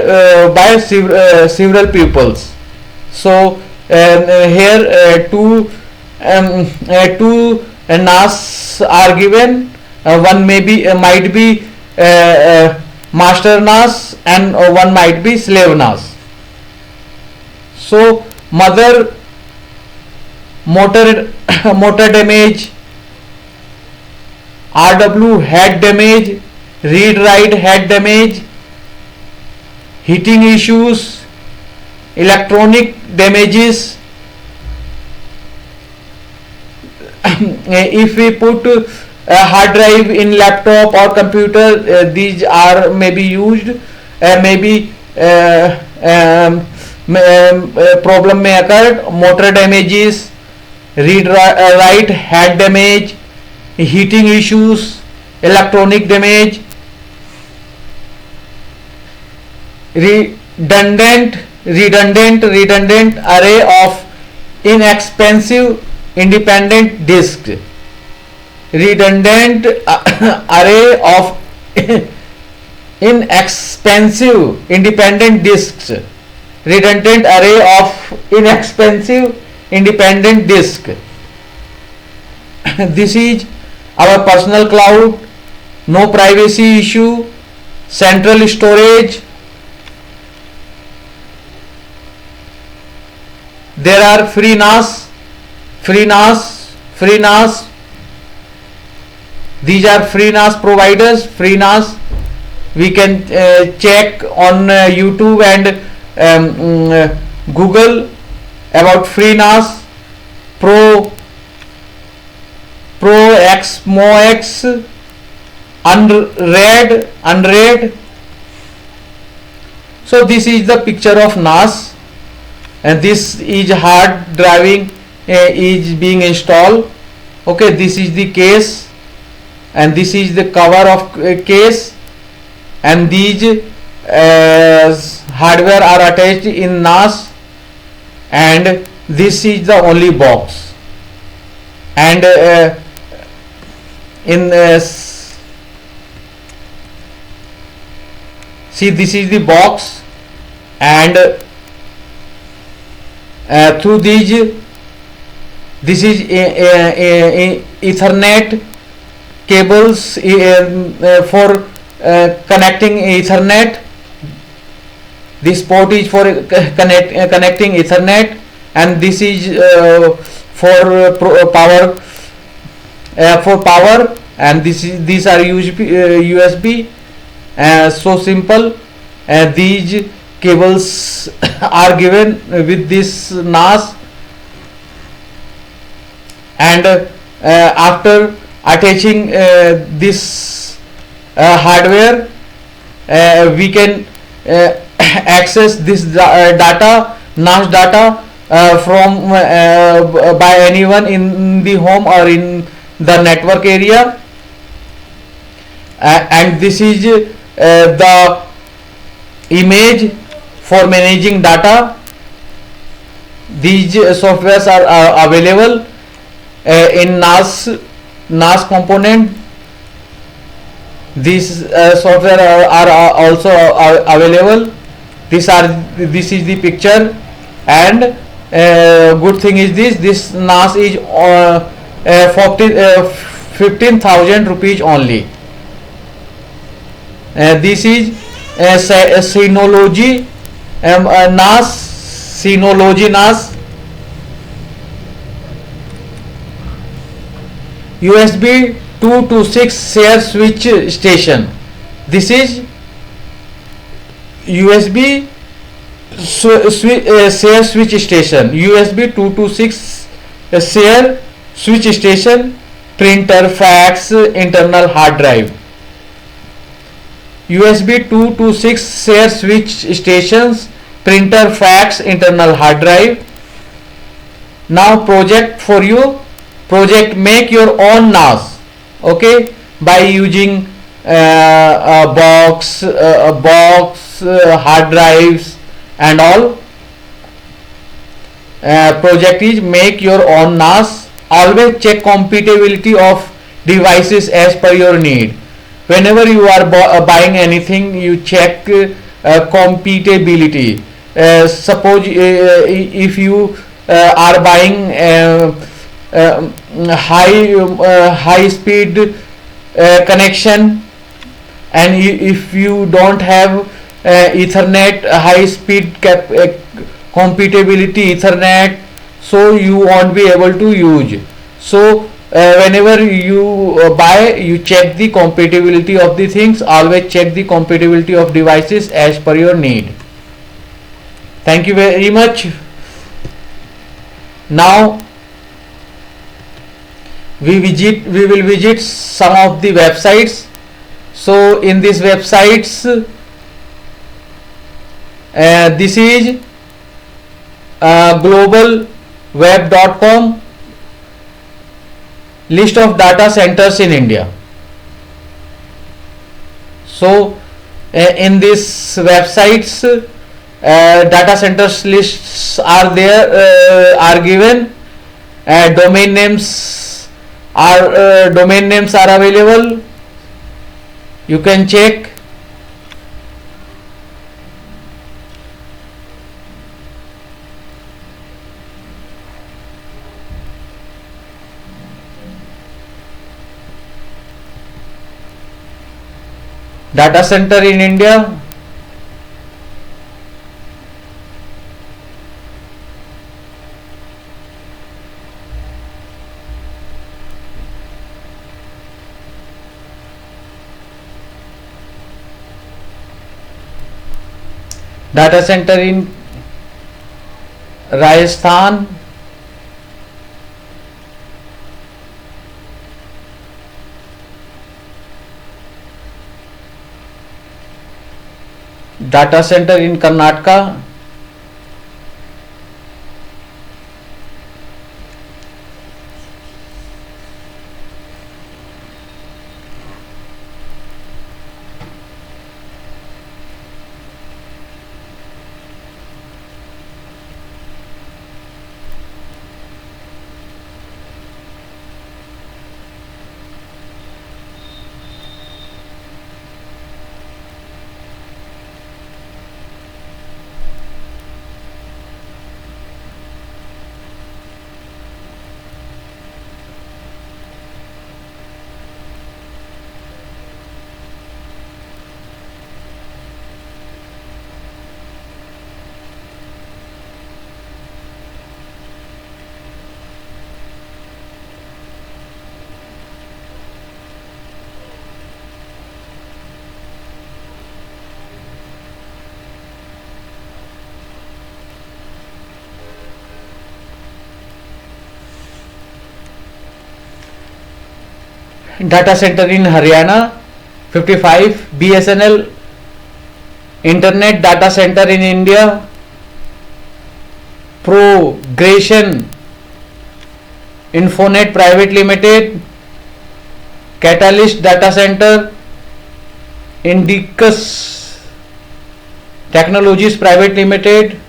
by several pupils. So here two NAS are given. One might be master NAS, and one might be slave NAS. So mother motor damage, RW head damage, read write head damage, heating issues, electronic damages. If we put a hard drive in laptop or computer, these are maybe used, problem may occur. Motor damages, read write head damage, heating issues, electronic damage, redundant array of inexpensive independent disks. Redundant array of inexpensive independent disks. Redundant array of inexpensive independent disk. This is our personal cloud, no privacy issue, central storage. There are free NAS. These are free NAS providers. Free NAS we can check on YouTube and Google about free NAS. Pro X, MoX, Unraid. So this is the picture of NAS, and this is hard driving is being installed. Okay, this is the case, and this is the cover of case, and these hardware are attached in NAS, and this is the only box. And in see, this is the box, and through these, this is Ethernet cables for connecting Ethernet. This port is for connecting Ethernet, and this is for power, and these are USB. So simple. These cables are given with this NAS, and after attaching this hardware, we can access this data, NAS data, from by anyone in the home or in the network area. And this is the image for managing data. These softwares are available in NAS component. These software are also available. This is the picture, and good thing is this NAS is 15,000 rupees only. This is Synology NAS, USB 2 to 6 share switch station. This is USB share switch station, USB 2 to 6 share switch station, printer, fax, internal hard drive. USB 2 to 6 share switch stations, printer, fax, internal hard drive. Now project for you. Project: make your own NAS, okay, by using a box, hard drives and all. Project is make your own NAS. Always check compatibility of devices as per your need. Whenever you are buying anything, you check compatibility. Suppose if you are buying high speed connection, and if you don't have Ethernet high speed compatibility Ethernet, so you won't be able to use. So whenever you buy, you check the compatibility of the things. Always check the compatibility of devices as per your need. Thank you very much. Now we will visit some of the websites. So in these websites, this is globalweb.com, list of data centers in India. So in these websites, data centers lists are there, are given. Domain names are available. You can check. Data center in India. Data center in Rajasthan. Data center in Karnataka. data center in Haryana. 55. BSNL internet data center in India. Progression Infonet Private Limited. Catalyst Data Center. Indicus Technologies Private Limited.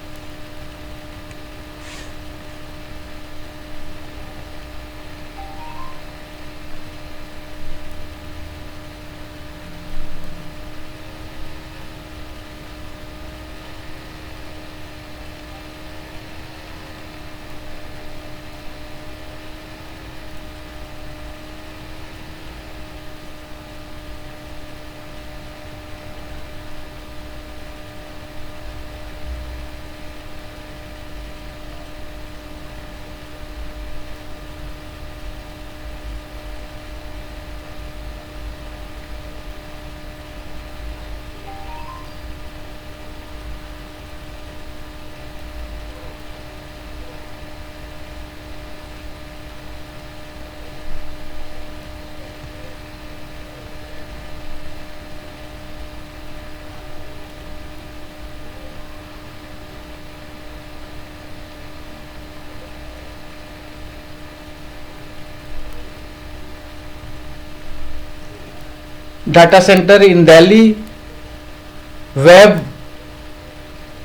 Data center in Delhi. Web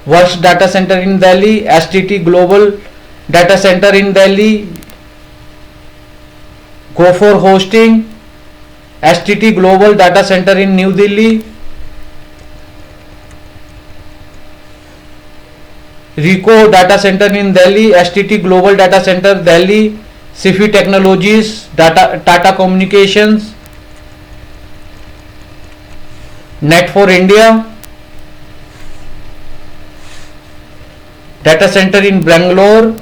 Works Data Center in Delhi. STT Global Data Center in Delhi. Go for Hosting. STT Global Data Center in New Delhi. Rico Data Center in Delhi. STT Global Data Center Delhi. Sifi Technologies Tata Communications. Net for India Data Center in Bangalore.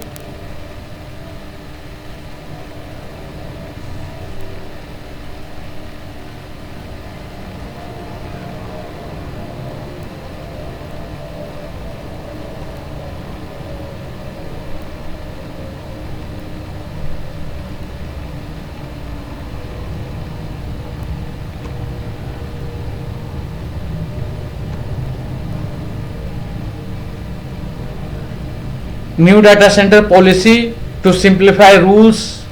New data center policy to simplify rules,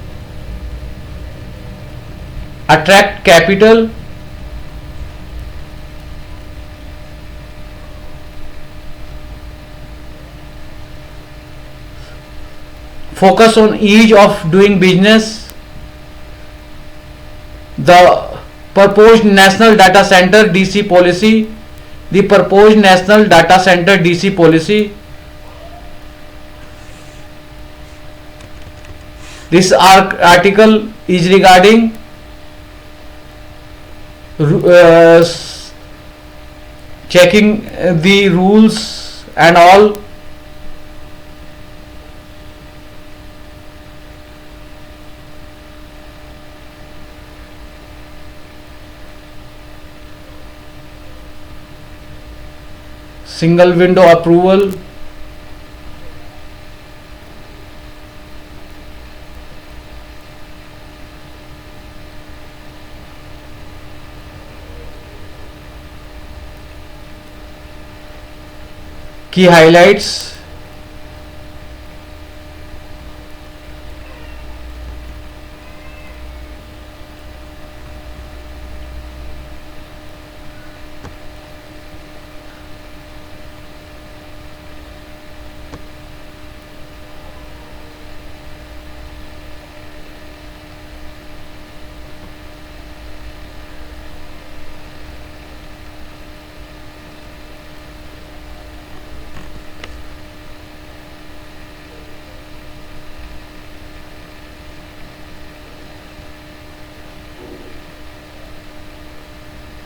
attract capital, focus on ease of doing business. The proposed national data center DC policy. The proposed national data center DC policy. This article is regarding checking the rules and all. Single window approval. Key highlights.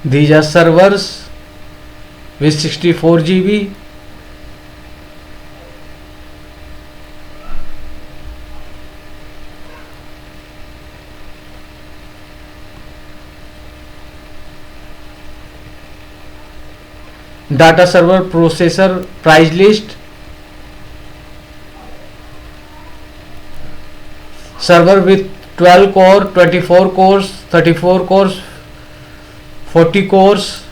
These are servers with 64 GB. Data server processor price list. Server with 12 core, 24 cores, 34 cores, 40 cores.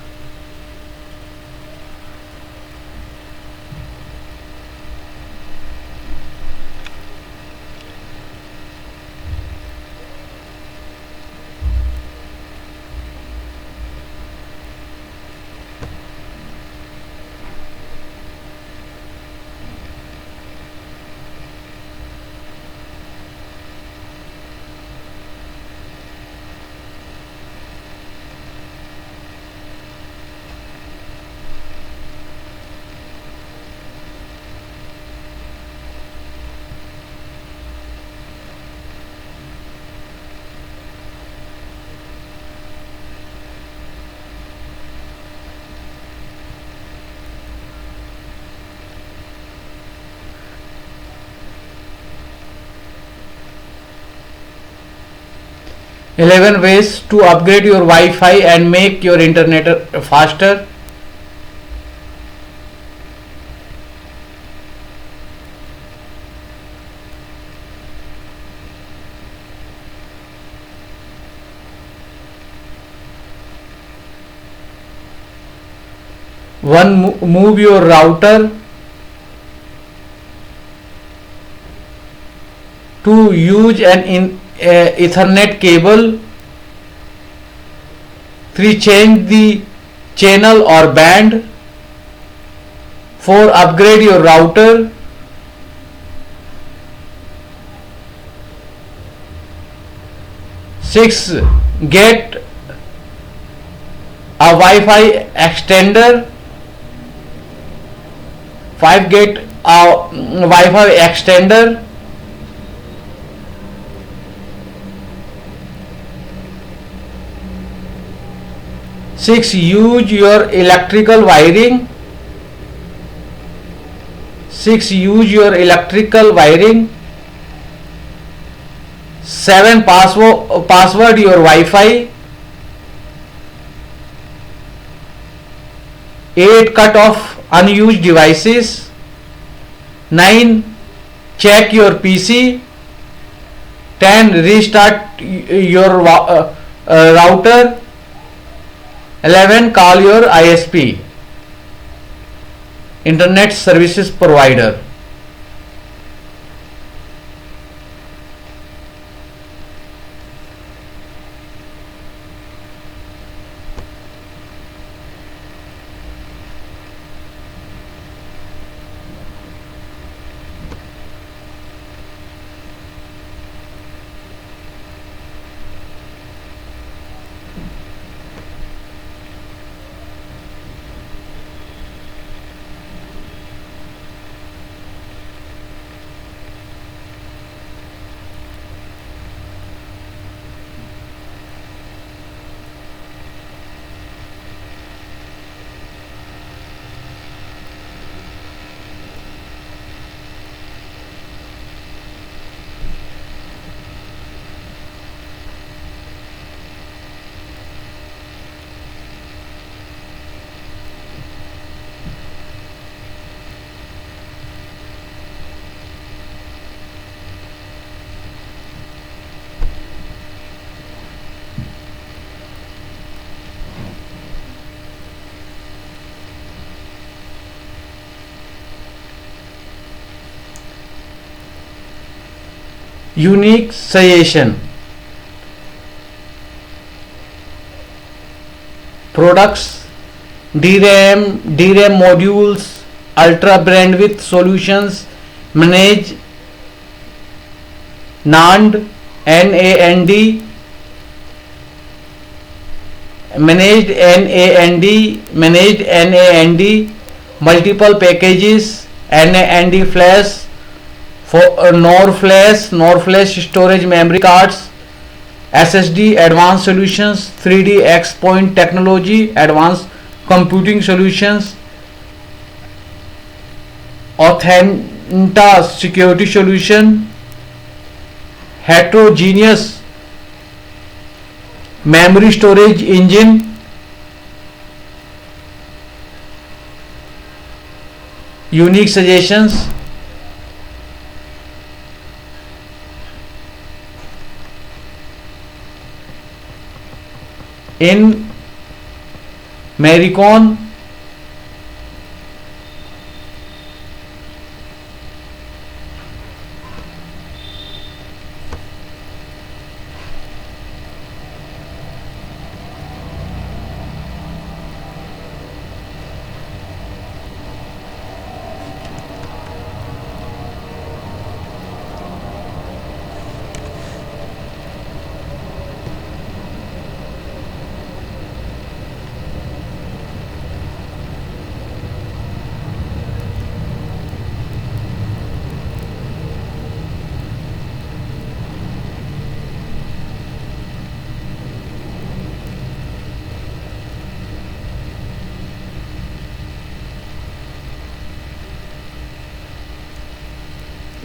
Eleven ways to upgrade your Wi-Fi and make your internet faster. One, move your router. Two, use an Ethernet cable. 3, change the channel or band. 4, upgrade your router. 6, get a Wi-Fi extender. 5, get a Wi-Fi extender. 6, use your electrical wiring. 6, use your electrical wiring. 7, password your Wi-Fi. 8, cut off unused devices. 9, check your PC. 10, restart your router. 11, call your ISP, Internet Services Provider. Unique suggestion. Products: DRAM modules, ultra bandwidth solutions, manage NAND, NAND, managed NAND, multiple packages, NAND flash, for NOR flash storage memory cards, SSD advanced solutions, 3D X-Point technology advanced computing solutions, Authenta security solution, heterogeneous memory storage engine, unique suggestions. in Maricon,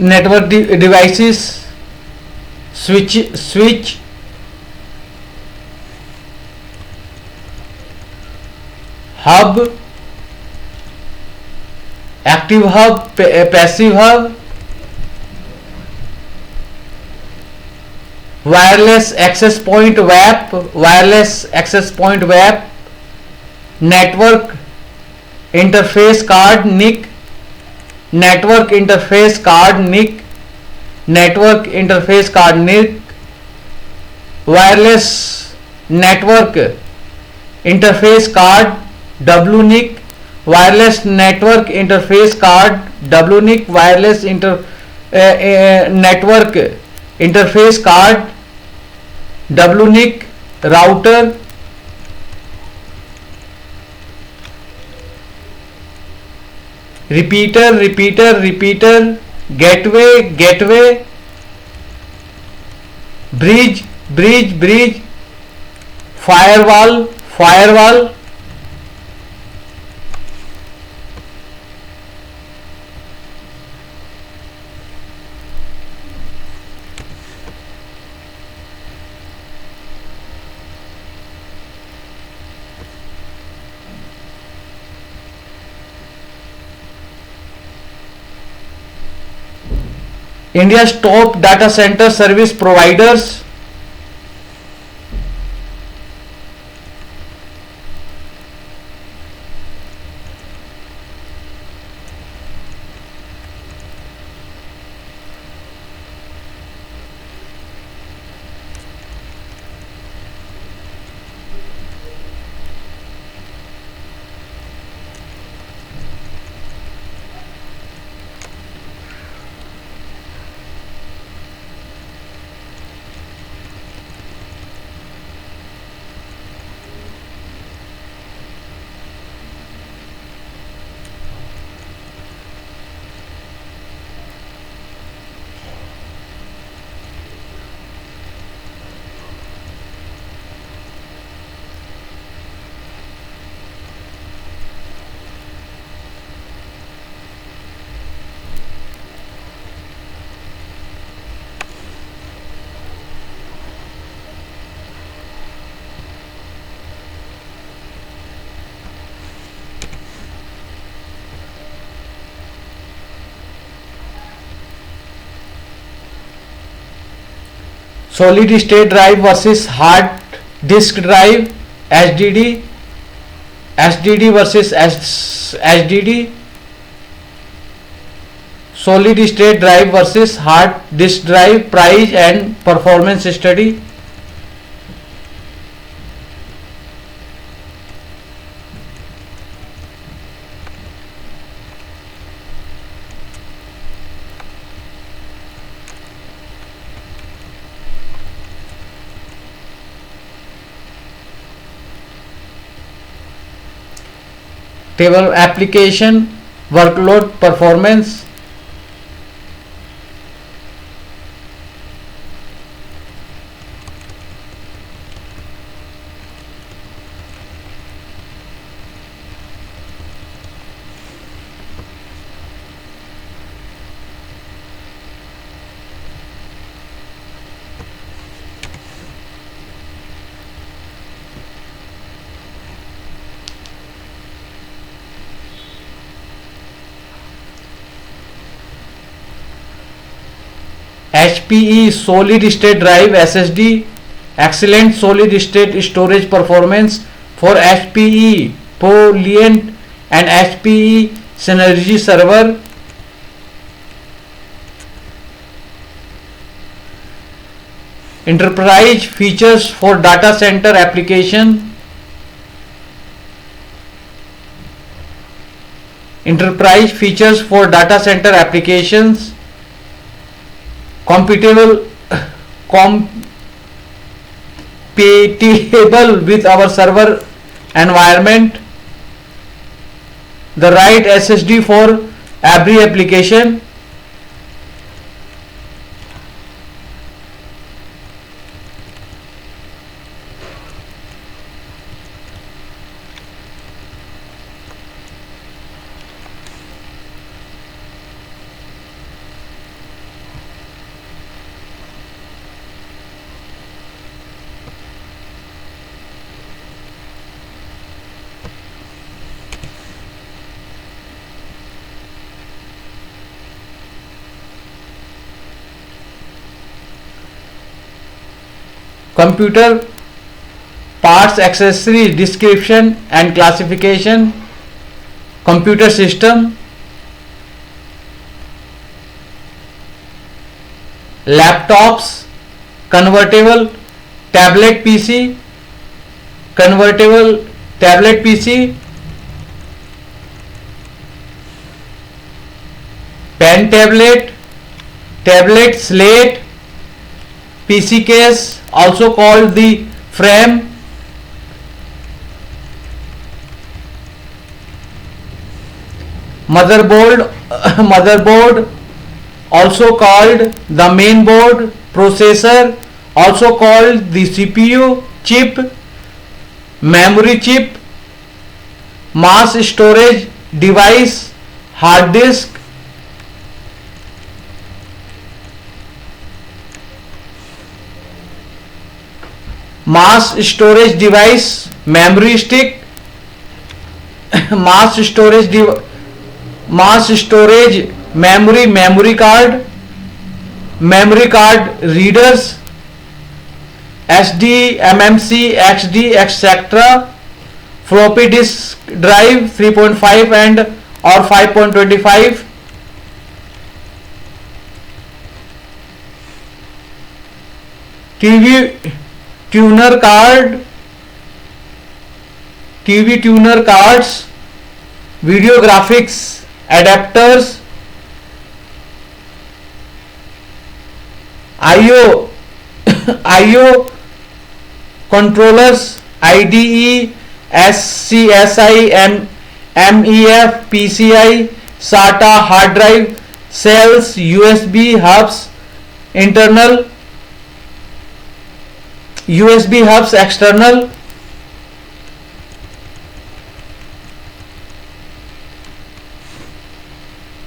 network devices, switch, hub, active hub, passive hub, wireless access point WAP, network interface card NIC, network interface card NIC, wireless network interface card WNIC, wireless network interface card WNIC, wireless network interface card WNIC, router, repeater, gateway, bridge, firewall, India's top data center service providers. Solid state drive versus hard disk drive, HDD versus HDD, solid state drive versus hard disk drive, price and performance study. Table application, workload, performance. HPE solid state drive SSD, excellent solid state storage performance for HPE PolyAnt and HPE Synergy server. Enterprise features for data center application. Enterprise features for data center applications. Compatible with our server environment. The right SSD for every application. Computer parts, accessory description and classification. Computer system. Laptops, convertible tablet PC, convertible tablet PC, pen tablet, tablet slate, PC case, also called the frame. Motherboard, also called the main board. Processor, also called the CPU chip. Memory chip. Mass storage device, hard disk. Mass storage device, memory stick. Mass storage memory card, memory card readers, SD, MMC, XD, etc. Floppy disk drive 3.5 and or 5.25. TV tuner cards, video graphics adapters, IO controllers, IDE, SCSI, MEF, PCI, SATA, hard drive, cells, USB hubs, internal USB hubs, external.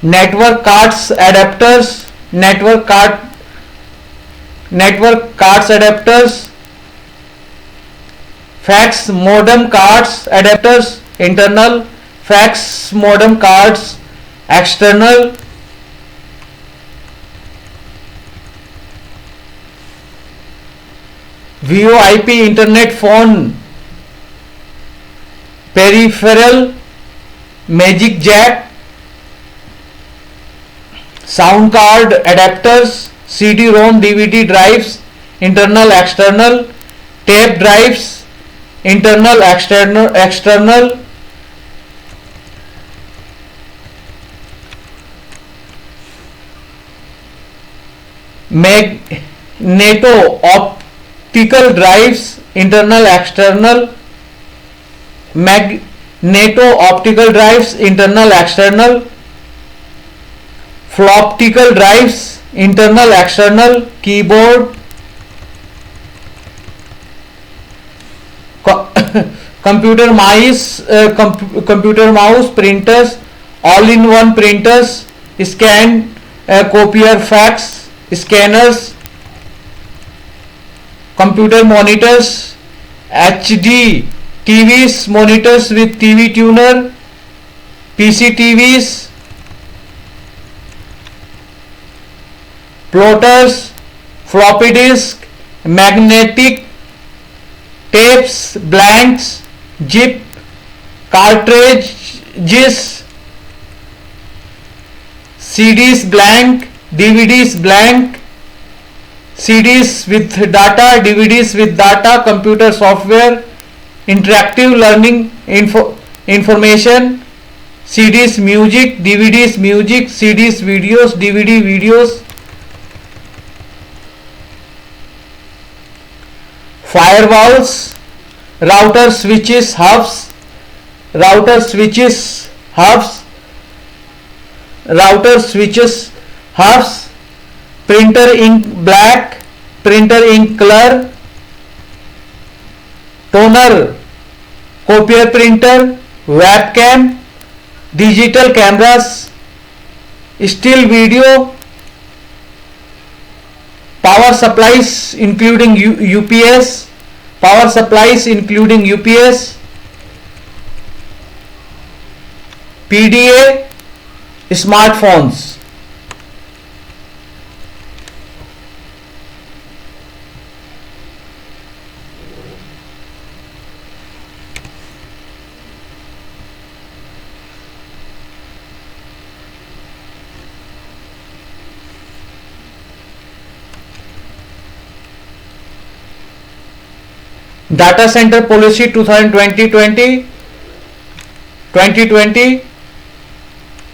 Network cards adapters, network cards adapters. Fax modem cards adapters, internal. Fax modem cards, external. VoIP internet phone peripheral, magic jack, sound card adapters, CD-ROM, DVD drives, internal, external. Tape drives, internal, external. Magneto optical drives, internal, external. Magneto optical drives, internal, external. Floptical drives, internal, external. Keyboard, computer mouse, printers, all-in-one printers, scan, copier, fax, scanners. Computer monitors, HD TVs, monitors with TV tuner, PC TVs. Plotters, floppy disk, magnetic tapes, blanks, zip, cartridges, CDs blank, DVDs blank, CDs with data, DVDs with data, computer software, interactive learning information, CDs music, DVDs music, CDs videos, DVD videos, firewalls, router switches, hubs, router switches, hubs, router switches, hubs, printer ink black, printer ink color, toner, copier printer, webcam, digital cameras, still video, power supplies including UPS, power supplies including UPS, PDA, smartphones. Data Center Policy 2020-2020,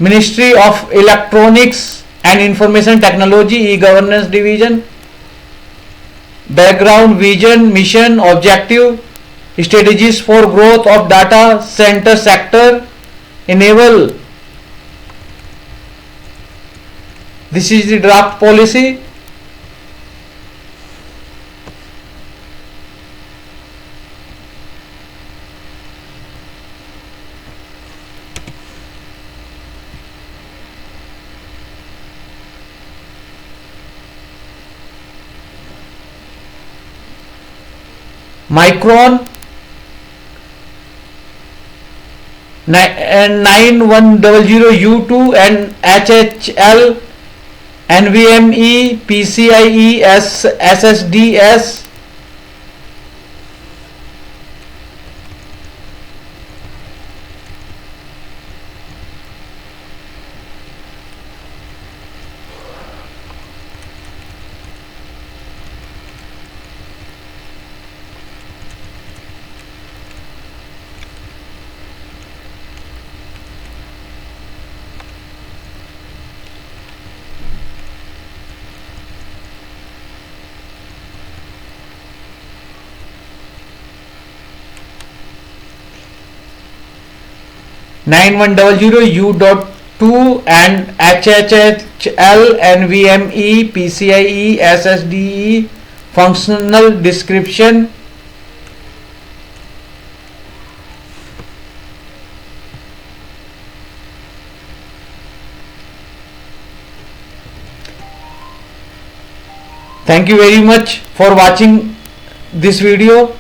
Ministry of Electronics and Information Technology, E-Governance Division. Background, vision, mission, objective, strategies for growth of data center sector, enable. This is the draft policy. Micron 9100U2 and HHL, NVMe, PCIe, SSDs, U.2 and HHL, NVMe, PCIe, SSDE. Functional description. Thank you very much for watching this video.